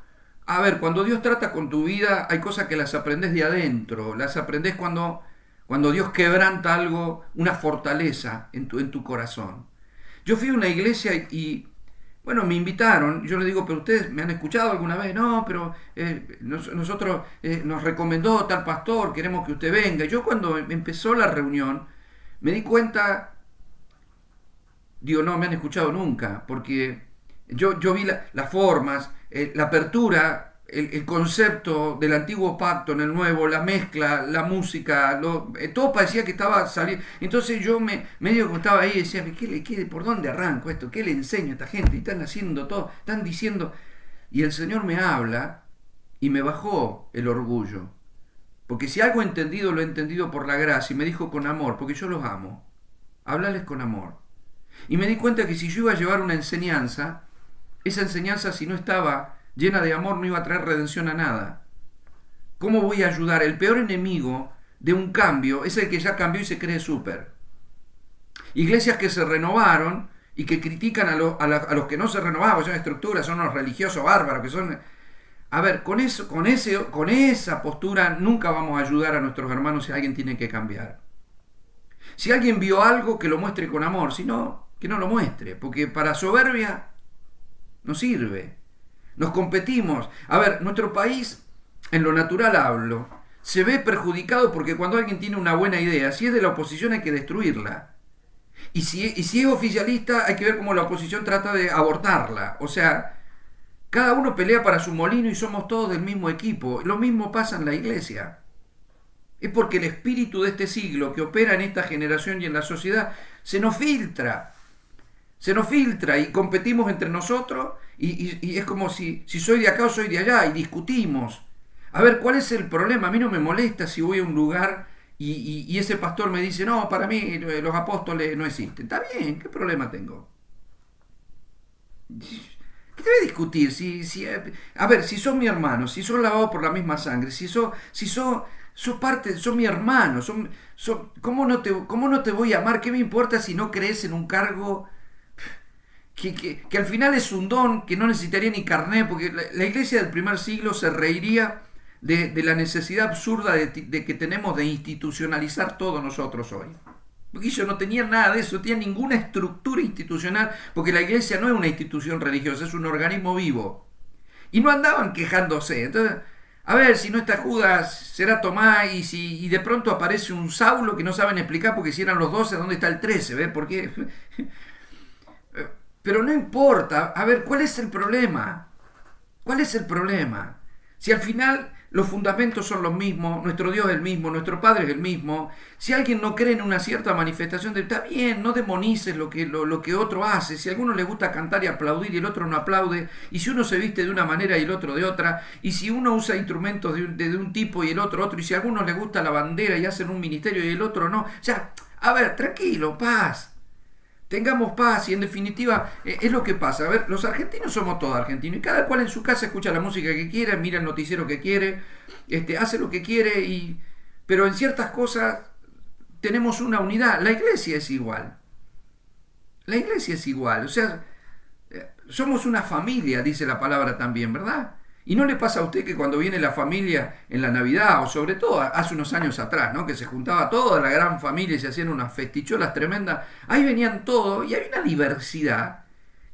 A ver, cuando Dios trata con tu vida, hay cosas que las aprendes de adentro, las aprendes cuando Dios quebranta algo, una fortaleza en tu corazón. Yo fui a una iglesia y bueno, me invitaron, yo le digo, pero ustedes me han escuchado alguna vez, no, pero nosotros nos recomendó tal pastor, queremos que usted venga. Yo cuando empezó la reunión, me di cuenta, digo, no me han escuchado nunca, porque yo vi las formas, la apertura, el concepto del antiguo pacto en el nuevo, la mezcla, la música, todo parecía que estaba saliendo. Entonces yo medio que estaba ahí y decía, ¿por dónde arranco esto? ¿Qué le enseño a esta gente? Y están haciendo todo, están diciendo... Y el Señor me habla y me bajó el orgullo. Porque si algo he entendido, lo he entendido por la gracia. Y me dijo con amor, porque yo los amo. Háblales con amor. Y me di cuenta que si yo iba a llevar una enseñanza, esa enseñanza, si no estaba llena de amor, no iba a traer redención a nada. ¿Cómo voy a ayudar? El peor enemigo de un cambio es el que ya cambió y se cree súper. Iglesias que se renovaron y que critican a los que no se renovaban, son estructuras, son los religiosos bárbaros, que son... A ver, con esa postura nunca vamos a ayudar a nuestros hermanos si alguien tiene que cambiar. Si alguien vio algo, que lo muestre con amor, si no, que no lo muestre, porque para soberbia no sirve. Nos competimos. A ver, nuestro país, en lo natural hablo, se ve perjudicado porque cuando alguien tiene una buena idea, si es de la oposición hay que destruirla. Y si es oficialista hay que ver cómo la oposición trata de abortarla. O sea, cada uno pelea para su molino y somos todos del mismo equipo. Lo mismo pasa en la iglesia. Es porque el espíritu de este siglo que opera en esta generación y en la sociedad se nos filtra y competimos entre nosotros y es como si soy de acá o soy de allá y discutimos. A ver, ¿cuál es el problema? A mí no me molesta si voy a un lugar y ese pastor me dice, no, para mí los apóstoles no existen. Está bien, ¿qué problema tengo? ¿Qué te voy a discutir? A ver, si sos mi hermano, si sos lavado por la misma sangre, sos parte, sos mi hermano, ¿cómo no te voy a amar? ¿Qué me importa si no crees en un cargo que al final es un don, que no necesitaría ni carné? Porque la iglesia del primer siglo se reiría de la necesidad absurda de que tenemos de institucionalizar todo nosotros hoy. Porque ellos no tenían nada de eso, no tenían ninguna estructura institucional, porque la iglesia no es una institución religiosa, es un organismo vivo. Y no andaban quejándose. Entonces, a ver, si no está Judas, será Tomás, y de pronto aparece un Saulo que no saben explicar porque si eran los 12, ¿dónde está el 13? ¿Ves? ¿Por qué? Pero no importa. A ver, ¿cuál es el problema? ¿Cuál es el problema? Si al final los fundamentos son los mismos, nuestro Dios es el mismo, nuestro Padre es el mismo. Si alguien no cree en una cierta manifestación, está bien, no demonices lo que otro hace. Si a alguno le gusta cantar y aplaudir y el otro no aplaude, y si uno se viste de una manera y el otro de otra, y si uno usa instrumentos de un tipo y el otro, y si a algunos les gusta la bandera y hacen un ministerio y el otro no. O sea, a ver, tranquilo, paz. Tengamos paz y en definitiva es lo que pasa. A ver, los argentinos somos todos argentinos y cada cual en su casa escucha la música que quiere, mira el noticiero que quiere, hace lo que quiere, pero en ciertas cosas tenemos una unidad. La iglesia es igual. La iglesia es igual. O sea, somos una familia, dice la palabra también, ¿verdad? ¿Y no le pasa a usted que cuando viene la familia en la Navidad, o sobre todo hace unos años atrás, ¿no? Que se juntaba toda la gran familia y se hacían unas festicholas tremendas, ahí venían todos y hay una diversidad,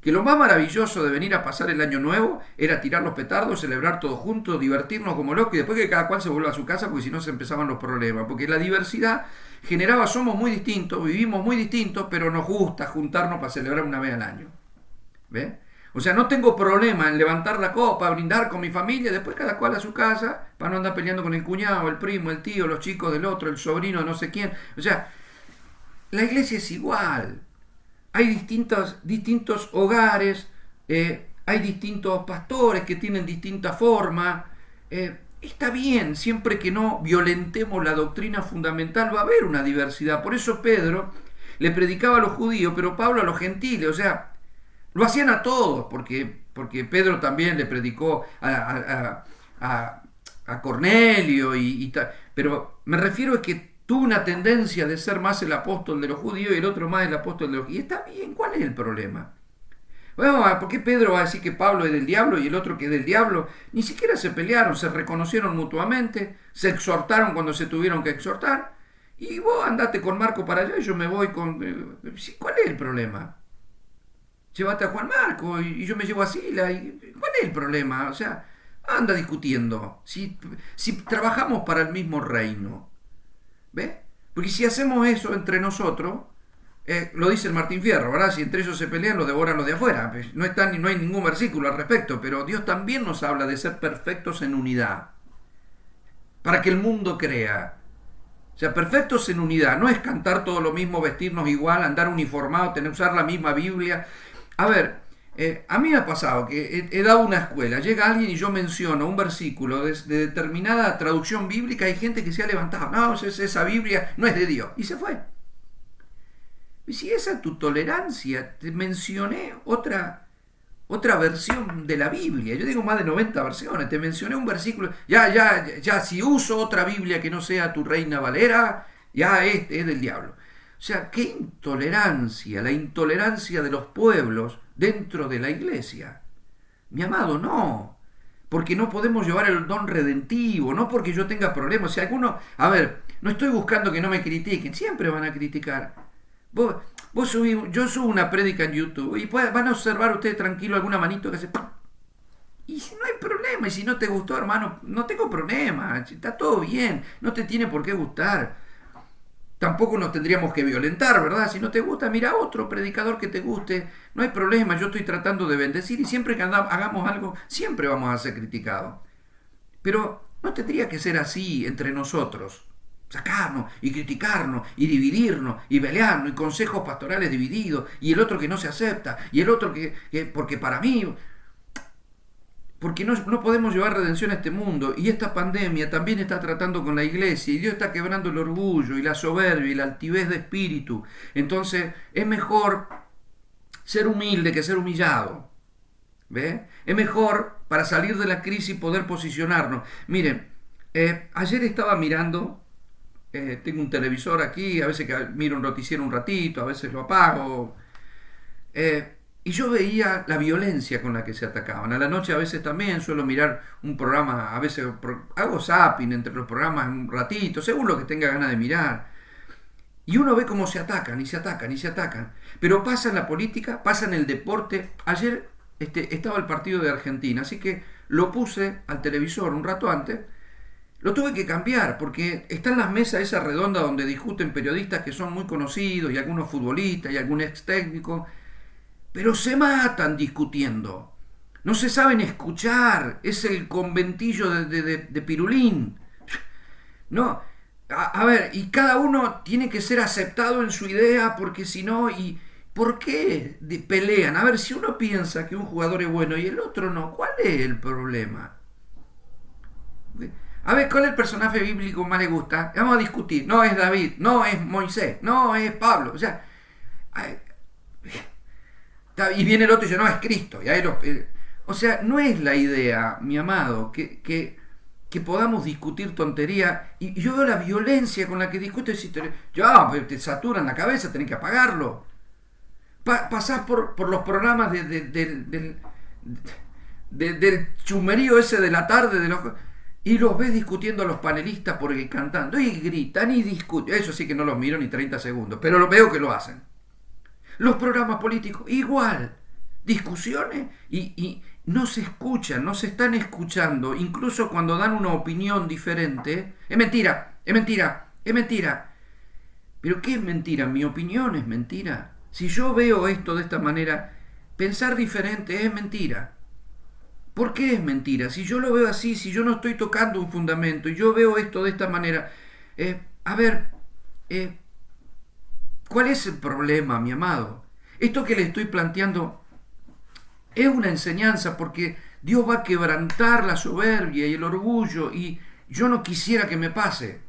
que lo más maravilloso de venir a pasar el año nuevo era tirar los petardos, celebrar todos juntos, divertirnos como locos y después que cada cual se vuelva a su casa porque si no se empezaban los problemas, porque la diversidad generaba, somos muy distintos, vivimos muy distintos, pero nos gusta juntarnos para celebrar una vez al año. ¿Ves? O sea, no tengo problema en levantar la copa, brindar con mi familia, después cada cual a su casa, para no andar peleando con el cuñado, el primo, el tío, los chicos del otro, el sobrino de no sé quién. O sea, la iglesia es igual. Hay distintos hogares, hay distintos pastores que tienen distinta forma. Está bien, siempre que no violentemos la doctrina fundamental va a haber una diversidad. Por eso Pedro le predicaba a los judíos, pero Pablo a los gentiles. O sea, lo hacían a todos, porque Pedro también le predicó a Cornelio y tal. Pero me refiero a que tuvo una tendencia de ser más el apóstol de los judíos y el otro más el apóstol de los... Y está bien, ¿cuál es el problema? Bueno, ¿por qué Pedro va a decir que Pablo es del diablo y el otro que es del diablo? Ni siquiera se pelearon, se reconocieron mutuamente, se exhortaron cuando se tuvieron que exhortar. Y vos andate con Marco para allá y yo me voy con... ¿Cuál es el problema? Llévate a Juan Marco y yo me llevo a Sila. ¿Cuál es el problema? O sea, anda discutiendo. Si trabajamos para el mismo reino. ¿Ves? Porque si hacemos eso entre nosotros, lo dice el Martín Fierro, ¿verdad? Si entre ellos se pelean, lo devoran los de afuera. No hay ningún versículo al respecto, pero Dios también nos habla de ser perfectos en unidad. Para que el mundo crea. O sea, perfectos en unidad. No es cantar todo lo mismo, vestirnos igual, andar uniformado, usar la misma Biblia. A ver, a mí me ha pasado que he dado una escuela, llega alguien y yo menciono un versículo de determinada traducción bíblica, hay gente que se ha levantado, no, esa Biblia no es de Dios, y se fue. Y si esa es tu tolerancia, te mencioné otra versión de la Biblia, yo digo más de 90 versiones, te mencioné un versículo, ya, si uso otra Biblia que no sea tu Reina Valera, ya es del diablo. O sea, qué intolerancia, la intolerancia de los pueblos dentro de la iglesia. Mi amado, no. Porque no podemos llevar el don redentivo, no porque yo tenga problemas. Si alguno, a ver, no estoy buscando que no me critiquen, siempre van a criticar. Yo subo una prédica en YouTube y van a observar ustedes tranquilo alguna manito que hace... Y si no hay problema, y si no te gustó, hermano, no tengo problema, está todo bien, no te tiene por qué gustar. Tampoco nos tendríamos que violentar, ¿verdad? Si no te gusta, mira otro predicador que te guste. No hay problema, yo estoy tratando de bendecir y siempre que hagamos algo, siempre vamos a ser criticados. Pero no tendría que ser así entre nosotros. Sacarnos y criticarnos y dividirnos y pelearnos y consejos pastorales divididos y el otro que no se acepta y el otro que porque para mí... Porque no podemos llevar redención a este mundo y esta pandemia también está tratando con la iglesia y Dios está quebrando el orgullo y la soberbia y la altivez de espíritu. Entonces es mejor ser humilde que ser humillado. ¿Ve? Es mejor para salir de la crisis poder posicionarnos. Miren, ayer estaba mirando, tengo un televisor aquí, a veces que miro un noticiero un ratito, a veces lo apago. Y yo veía la violencia con la que se atacaban. A la noche a veces también suelo mirar un programa, a veces hago zapping entre los programas un ratito, según lo que tenga ganas de mirar. Y uno ve cómo se atacan y se atacan y se atacan. Pero pasa en la política, pasa en el deporte. Ayer estaba el partido de Argentina, así que lo puse al televisor un rato antes. Lo tuve que cambiar porque están las mesas esa redonda donde discuten periodistas que son muy conocidos y algunos futbolistas y algún ex técnico, pero se matan discutiendo. No se saben escuchar. Es el conventillo de Pirulín. No, a ver, y cada uno tiene que ser aceptado en su idea porque si no, ¿y por qué pelean? A ver, si uno piensa que un jugador es bueno y el otro no, ¿cuál es el problema? A ver, ¿cuál es el personaje bíblico más le gusta? Vamos a discutir. No es David, no es Moisés, no es Pablo. O sea, y viene el otro y dice, no, es Cristo. Y ahí o sea, no es la idea, mi amado, que podamos discutir tontería. Y yo veo la violencia con la que discuten. Ya, te saturan la cabeza, tenés que apagarlo. Pasás por los programas del chumerío ese de la tarde, y los ves discutiendo a los panelistas por el cantando. Y gritan y discuten. Eso sí que no los miro ni 30 segundos, pero lo veo que lo hacen. Los programas políticos, igual. Discusiones y no se escuchan, no se están escuchando. Incluso cuando dan una opinión diferente. Es mentira, es mentira, es mentira. ¿Pero qué es mentira? Mi opinión es mentira. Si yo veo esto de esta manera, pensar diferente es mentira. ¿Por qué es mentira? Si yo lo veo así, si yo no estoy tocando un fundamento y yo veo esto de esta manera, a ver, ¿cuál es el problema, mi amado? Esto que le estoy planteando es una enseñanza porque Dios va a quebrantar la soberbia y el orgullo y yo no quisiera que me pase.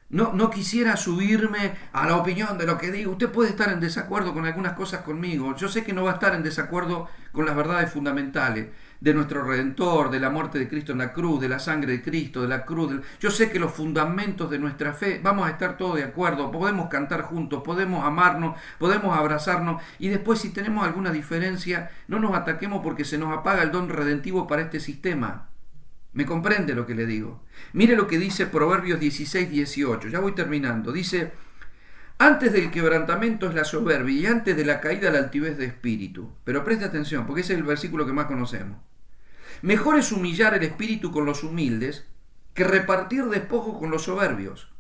No quisiera subirme a la opinión de lo que digo. Usted puede estar en desacuerdo con algunas cosas conmigo. Yo sé que no va a estar en desacuerdo con las verdades fundamentales de nuestro Redentor, de la muerte de Cristo en la cruz, de la sangre de Cristo, de la cruz. Yo sé que los fundamentos de nuestra fe, vamos a estar todos de acuerdo. Podemos cantar juntos, podemos amarnos, podemos abrazarnos. Y después, si tenemos alguna diferencia, no nos ataquemos porque se nos apaga el don redentivo para este sistema. ¿Me comprende lo que le digo? Mire lo que dice Proverbios 16:18. Ya voy terminando. Dice, antes del quebrantamiento es la soberbia y antes de la caída la altivez de espíritu. Pero preste atención, porque ese es el versículo que más conocemos. Mejor es humillar el espíritu con los humildes que repartir despojos con los soberbios.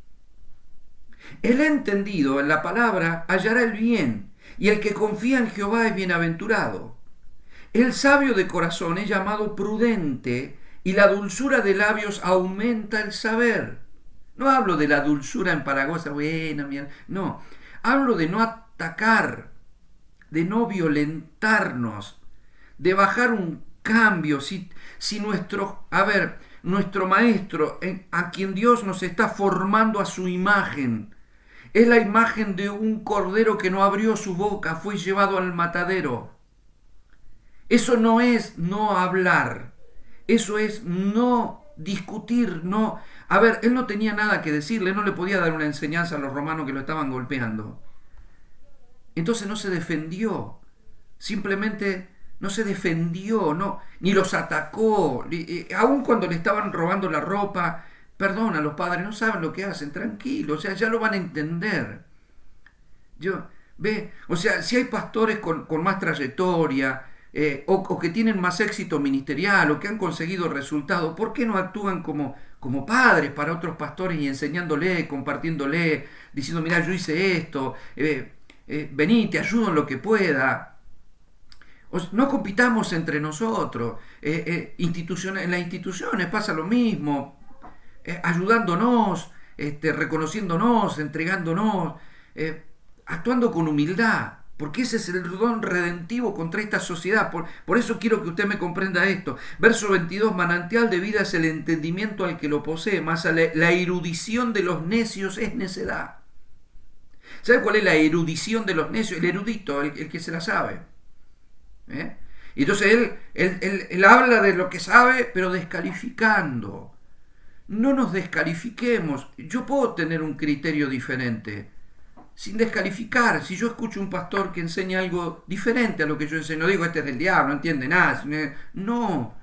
El entendido en la palabra hallará el bien, y el que confía en Jehová es bienaventurado. El sabio de corazón es llamado prudente, y la dulzura de labios aumenta el saber. No hablo de la dulzura empalagosa, buena, mierda. No, hablo de no atacar, de no violentarnos, de bajar un cambio. Si nuestro maestro, a quien Dios nos está formando a su imagen, es la imagen de un cordero que no abrió su boca, fue llevado al matadero. Eso no es no hablar. Eso es no discutir, no... A ver, él no tenía nada que decirle, no le podía dar una enseñanza a los romanos que lo estaban golpeando. Entonces no se defendió, simplemente no se defendió, no, ni los atacó, aun cuando le estaban robando la ropa. Perdona, los padres no saben lo que hacen, tranquilos, o sea, ya lo van a entender. O sea, si hay pastores con más trayectoria, o que tienen más éxito ministerial o que han conseguido resultados, ¿por qué no actúan como padres para otros pastores y enseñándole, compartiéndole, diciendo, mira, yo hice esto, vení, te ayudo en lo que pueda? No compitamos entre nosotros. En las instituciones pasa lo mismo, ayudándonos, reconociéndonos, entregándonos, actuando con humildad. Porque ese es el don redentivo contra esta sociedad. Por eso quiero que usted me comprenda esto. Verso 22, manantial de vida es el entendimiento al que lo posee, más la erudición de los necios es necedad. ¿Sabe cuál es la erudición de los necios? El erudito, el que se la sabe. Y entonces él habla de lo que sabe, pero descalificando. No nos descalifiquemos. Yo puedo tener un criterio diferente, sin descalificar. Si yo escucho un pastor que enseña algo diferente a lo que yo enseño, no digo este es del diablo, no entiende nada. No,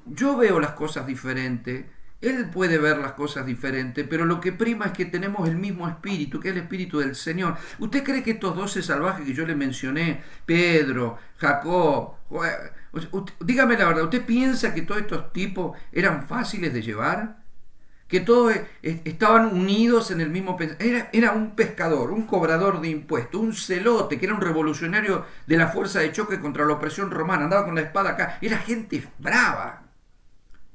yo veo las cosas diferentes, él puede ver las cosas diferentes, pero lo que prima es que tenemos el mismo espíritu, que es el espíritu del Señor. ¿Usted cree que estos 12 salvajes que yo le mencioné, Pedro, Jacob, dígame la verdad, ¿usted piensa que todos estos tipos eran fáciles de llevar? Que todos estaban unidos en el mismo pensamiento. Era un pescador, un cobrador de impuestos, un celote, que era un revolucionario de la fuerza de choque contra la opresión romana, andaba con la espada acá, era gente brava.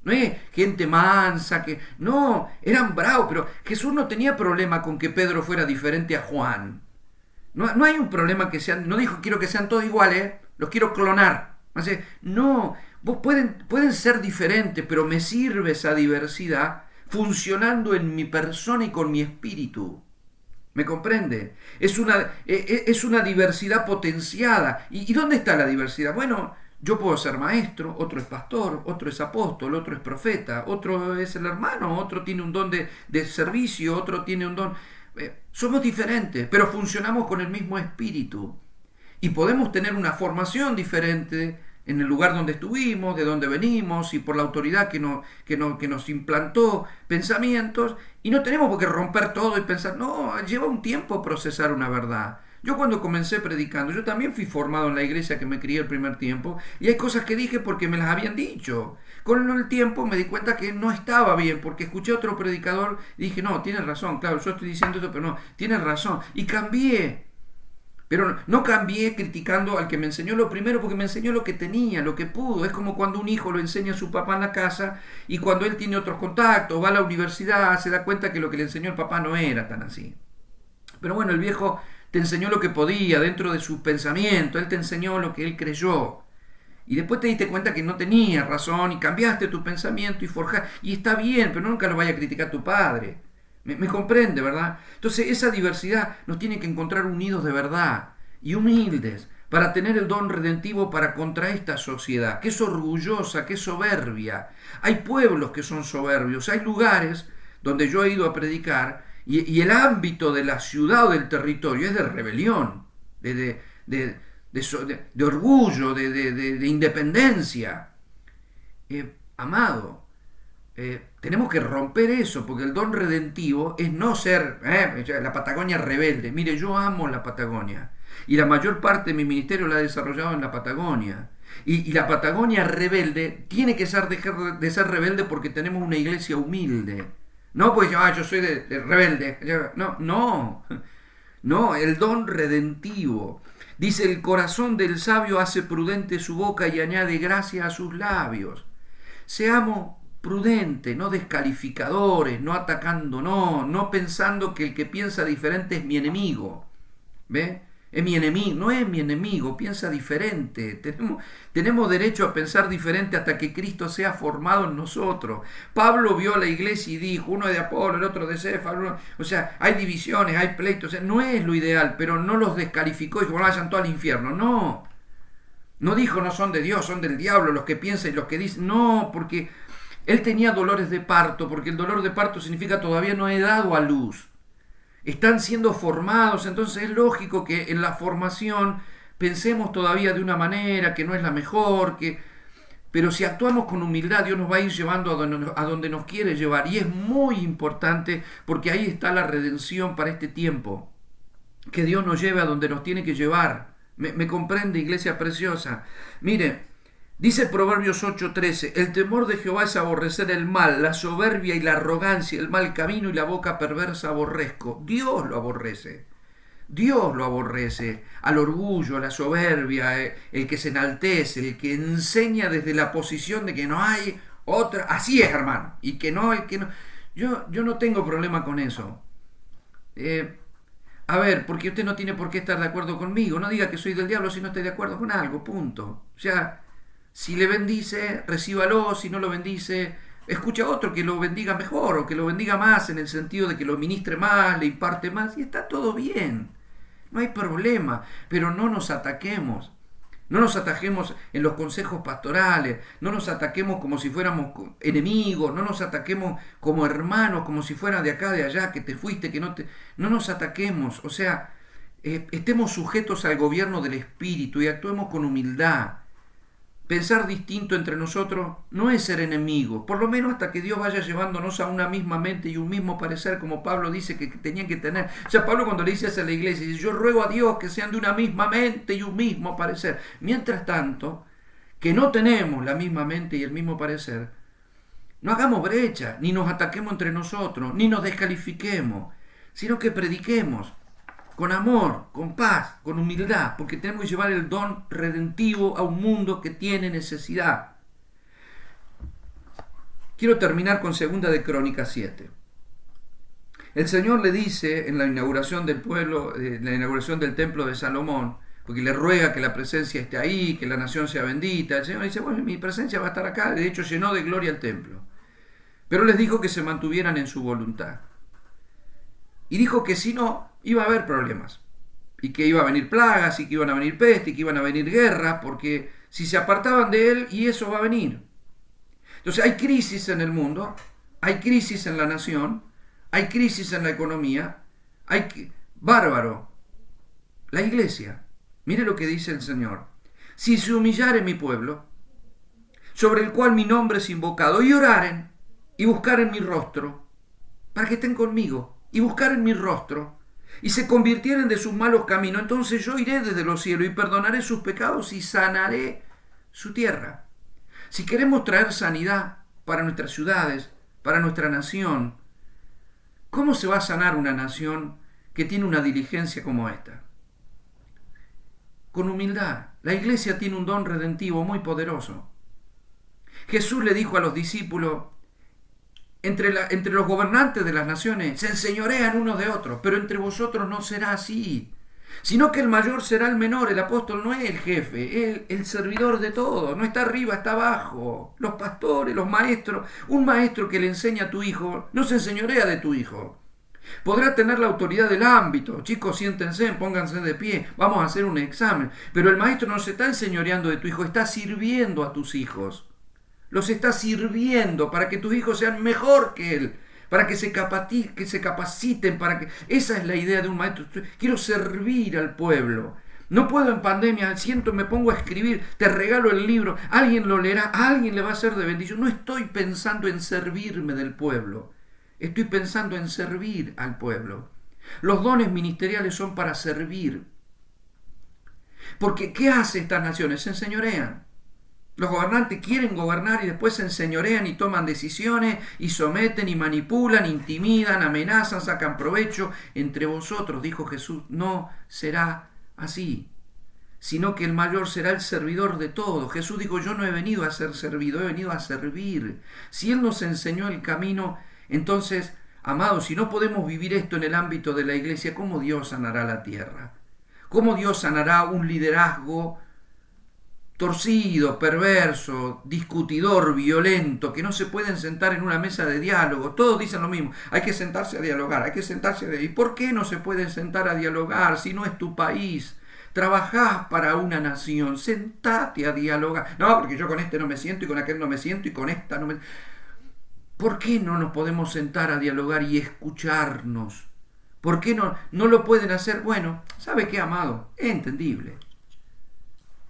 No es gente mansa, que no, eran bravos, pero Jesús no tenía problema con que Pedro fuera diferente a Juan. No hay un problema que sean, no dijo quiero que sean todos iguales, los quiero clonar. No, vos pueden ser diferentes, pero me sirve esa diversidad funcionando en mi persona y con mi espíritu. ¿Me comprende? Es una diversidad potenciada. ¿Y dónde está la diversidad? Bueno, yo puedo ser maestro, otro es pastor, otro es apóstol, otro es profeta, otro es el hermano, otro tiene un don de servicio, otro tiene un don... somos diferentes, pero funcionamos con el mismo espíritu. Y podemos tener una formación diferente en el lugar donde estuvimos, de donde venimos y por la autoridad que nos implantó pensamientos, y no tenemos por qué romper todo y pensar, no, lleva un tiempo procesar una verdad. Yo cuando comencé predicando, yo también fui formado en la iglesia que me crié el primer tiempo, y hay cosas que dije porque me las habían dicho. Con el tiempo me di cuenta que no estaba bien, porque escuché a otro predicador y dije, no, tienes razón, claro, yo estoy diciendo esto, pero no, tienes razón. Y cambié. Pero no cambié criticando al que me enseñó lo primero, porque me enseñó lo que tenía, lo que pudo. Es como cuando un hijo lo enseña a su papá en la casa y cuando él tiene otros contactos, va a la universidad, se da cuenta que lo que le enseñó el papá no era tan así. Pero bueno, el viejo te enseñó lo que podía dentro de su pensamiento, él te enseñó lo que él creyó. Y después te diste cuenta que no tenía razón y cambiaste tu pensamiento y forjaste. Y está bien, pero nunca lo vaya a criticar tu padre. Me comprende, ¿verdad? Entonces esa diversidad nos tiene que encontrar unidos de verdad y humildes para tener el don redentivo para contra esta sociedad, que es orgullosa, que es soberbia. Hay pueblos que son soberbios, hay lugares donde yo he ido a predicar y el ámbito de la ciudad o del territorio es de rebelión, de orgullo, de independencia. Amado, tenemos que romper eso, porque el don redentivo es no ser la Patagonia rebelde. Mire, yo amo la Patagonia y la mayor parte de mi ministerio la he desarrollado en la Patagonia. Y la Patagonia rebelde tiene que dejar de ser rebelde porque tenemos una iglesia humilde. No, pues yo soy de rebelde. No, el don redentivo. Dice, el corazón del sabio hace prudente su boca y añade gracia a sus labios. Seamos prudentes, no descalificadores, no atacándonos, no pensando que el que piensa diferente es mi enemigo. ¿Ve? Es mi enemigo, no es mi enemigo, piensa diferente. Tenemos derecho a pensar diferente hasta que Cristo sea formado en nosotros. Pablo vio a la iglesia y dijo, uno es de Apolo, el otro de Cefas, o sea, hay divisiones, hay pleitos, o sea, no es lo ideal, pero no los descalificó y dijo, bueno, vayan todos al infierno. No dijo, no son de Dios, son del diablo los que piensan y los que dicen. No, porque él tenía dolores de parto, porque el dolor de parto significa todavía no he dado a luz. Están siendo formados, entonces es lógico que en la formación pensemos todavía de una manera que no es la mejor, pero si actuamos con humildad, Dios nos va a ir llevando a donde nos quiere llevar. Y es muy importante porque ahí está la redención para este tiempo. Que Dios nos lleve a donde nos tiene que llevar. ¿Me comprende, iglesia preciosa? Mire, dice Proverbios 8:13, el temor de Jehová es aborrecer el mal, la soberbia y la arrogancia, el mal camino y la boca perversa aborrezco. Dios lo aborrece. Dios lo aborrece, al orgullo, a la soberbia, el que se enaltece, el que enseña desde la posición de que no hay otra, así es, hermano, y que no, el que no. Yo no tengo problema con eso. A ver, porque usted no tiene por qué estar de acuerdo conmigo. No diga que soy del diablo si no estoy de acuerdo con algo, punto. O sea, si le bendice, recíbalo. Si no lo bendice, escucha a otro que lo bendiga mejor o que lo bendiga más en el sentido de que lo ministre más, le imparte más. Y está todo bien. No hay problema. Pero no nos ataquemos. No nos ataquemos en los consejos pastorales, no nos ataquemos como si fuéramos enemigos, no nos ataquemos como hermanos, como si fuera de acá, de allá, que te fuiste, que no te... No nos ataquemos, o sea, estemos sujetos al gobierno del Espíritu y actuemos con humildad. Pensar distinto entre nosotros no es ser enemigos, por lo menos hasta que Dios vaya llevándonos a una misma mente y un mismo parecer, como Pablo dice que tenían que tener. O sea, Pablo cuando le dice a la iglesia, dice, yo ruego a Dios que sean de una misma mente y un mismo parecer. Mientras tanto, que no tenemos la misma mente y el mismo parecer, no hagamos brecha, ni nos ataquemos entre nosotros, ni nos descalifiquemos, sino que prediquemos con amor, con paz, con humildad, porque tenemos que llevar el don redentivo a un mundo que tiene necesidad. Quiero terminar con 2 de Crónicas 7. El Señor le dice en la inauguración del pueblo, la inauguración del templo de Salomón, porque le ruega que la presencia esté ahí, que la nación sea bendita. El Señor dice, bueno, mi presencia va a estar acá. De hecho, llenó de gloria el templo. Pero les dijo que se mantuvieran en su voluntad. Y dijo que si no, iba a haber problemas. Y que iba a venir plagas, y que iban a venir peste, y que iban a venir guerras, porque si se apartaban de él, y eso va a venir. Entonces hay crisis en el mundo, hay crisis en la nación, hay crisis en la economía, bárbaro. La iglesia, mire lo que dice el Señor. Si se humillare mi pueblo, sobre el cual mi nombre es invocado, y oraren, y buscaren mi rostro, para que estén conmigo, y buscaren mi rostro, y se convirtieren de sus malos caminos, entonces yo iré desde los cielos y perdonaré sus pecados y sanaré su tierra. Si queremos traer sanidad para nuestras ciudades, para nuestra nación, ¿cómo se va a sanar una nación que tiene una diligencia como esta? Con humildad. La iglesia tiene un don redentivo muy poderoso. Jesús le dijo a los discípulos, entre los gobernantes de las naciones se enseñorean unos de otros, pero entre vosotros no será así, sino que el mayor será el menor. El apóstol no es el jefe, el servidor de todo, no está arriba, está abajo. Los pastores, los maestros, un maestro que le enseña a tu hijo no se enseñorea de tu hijo. Podrá tener la autoridad del ámbito, chicos, siéntense, pónganse de pie, vamos a hacer un examen, pero el maestro no se está enseñoreando de tu hijo, está sirviendo a tus hijos. Los está sirviendo para que tus hijos sean mejor que él, para que se capaciten, para que... Esa es la idea de un maestro. Quiero servir al pueblo. No puedo en pandemia, me pongo a escribir, te regalo el libro, alguien lo leerá, a alguien le va a ser de bendición. No estoy pensando en servirme del pueblo, estoy pensando en servir al pueblo. Los dones ministeriales son para servir. Porque ¿qué hace estas naciones? Se enseñorean. Los gobernantes quieren gobernar y después se enseñorean y toman decisiones y someten y manipulan, intimidan, amenazan, sacan provecho. Entre vosotros, dijo Jesús, no será así, sino que el mayor será el servidor de todos. Jesús dijo, yo no he venido a ser servido, he venido a servir. Si Él nos enseñó el camino, entonces, amados, si no podemos vivir esto en el ámbito de la iglesia, ¿cómo Dios sanará la tierra? ¿Cómo Dios sanará un liderazgo torcido, perverso, discutidor, violento, que no se pueden sentar en una mesa de diálogo? Todos dicen lo mismo, hay que sentarse a dialogar, hay que sentarse a... ¿Y por qué no se pueden sentar a dialogar si no es tu país? Trabajás para una nación, sentate a dialogar. No, porque yo con este no me siento y con aquel no me siento y con esta no me... ¿Por qué no nos podemos sentar a dialogar y escucharnos? ¿Por qué no lo pueden hacer? Bueno, ¿sabe qué, amado? Es entendible.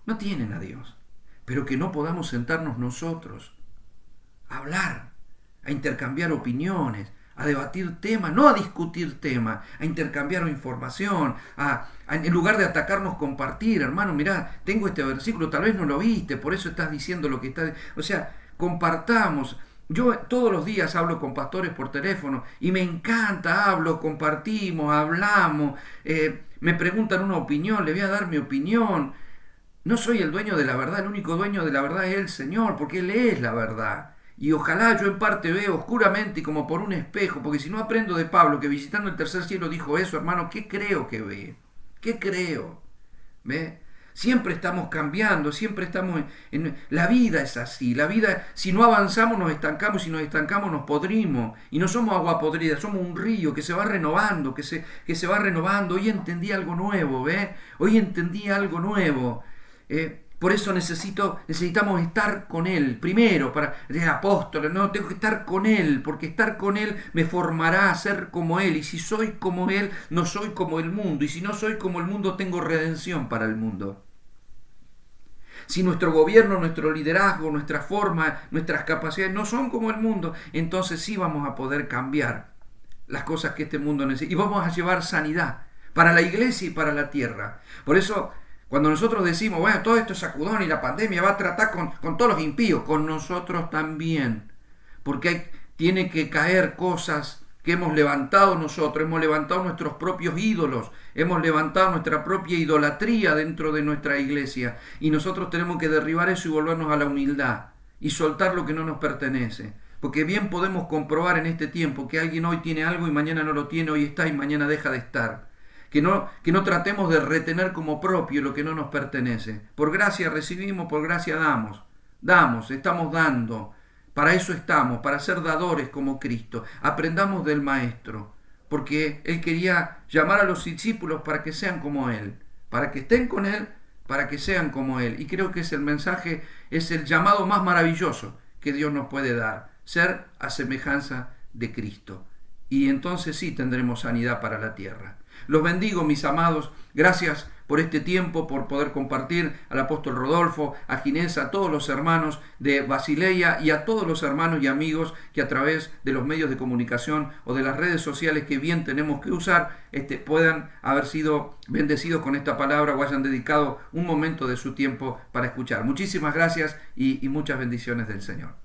No tienen a Dios, pero que no podamos sentarnos nosotros a hablar, a intercambiar opiniones, a debatir temas, no a discutir temas, a intercambiar información, en lugar de atacarnos, compartir. Hermano, mirá, tengo este versículo, tal vez no lo viste, por eso estás diciendo lo que estás... O sea, compartamos. Yo todos los días hablo con pastores por teléfono y me encanta, hablo, compartimos, hablamos, me preguntan una opinión, le voy a dar mi opinión. No soy el dueño de la verdad, el único dueño de la verdad es el Señor, porque Él es la verdad. Y ojalá yo en parte veo oscuramente y como por un espejo, porque si no aprendo de Pablo, que visitando el tercer cielo dijo eso, hermano, ¿qué creo que ve? ¿Qué creo? ¿Ve? Siempre estamos cambiando, siempre estamos la vida es así, la vida, si no avanzamos nos estancamos, si nos estancamos nos podrimos, y no somos agua podrida, somos un río que se va renovando, que se va renovando. Hoy entendí algo nuevo, ¿ve? Hoy entendí algo nuevo. Por eso necesitamos estar con Él. Primero, para el apóstol, no, tengo que estar con Él, porque estar con Él me formará a ser como Él. Y si soy como Él, no soy como el mundo. Y si no soy como el mundo, tengo redención para el mundo. Si nuestro gobierno, nuestro liderazgo, nuestra forma, nuestras capacidades no son como el mundo, entonces sí vamos a poder cambiar las cosas que este mundo necesita. Y vamos a llevar sanidad para la iglesia y para la tierra. Por eso, cuando nosotros decimos, bueno, todo esto es sacudón y la pandemia va a tratar con todos los impíos, con nosotros también. Porque tiene que caer cosas que hemos levantado nosotros, hemos levantado nuestros propios ídolos, hemos levantado nuestra propia idolatría dentro de nuestra iglesia. Y nosotros tenemos que derribar eso y volvernos a la humildad y soltar lo que no nos pertenece. Porque bien podemos comprobar en este tiempo que alguien hoy tiene algo y mañana no lo tiene, hoy está y mañana deja de estar. Que no tratemos de retener como propio lo que no nos pertenece. Por gracia recibimos, por gracia damos. Estamos dando. Para eso estamos, para ser dadores como Cristo. Aprendamos del Maestro, porque Él quería llamar a los discípulos para que sean como Él, para que estén con Él, para que sean como Él. Y creo que es el mensaje, es el llamado más maravilloso que Dios nos puede dar, ser a semejanza de Cristo. Y entonces sí tendremos sanidad para la tierra. Los bendigo, mis amados. Gracias por este tiempo, por poder compartir al apóstol Rodolfo, a Ginés, a todos los hermanos de Basileia y a todos los hermanos y amigos que a través de los medios de comunicación o de las redes sociales que bien tenemos que usar, puedan haber sido bendecidos con esta palabra o hayan dedicado un momento de su tiempo para escuchar. Muchísimas gracias y muchas bendiciones del Señor.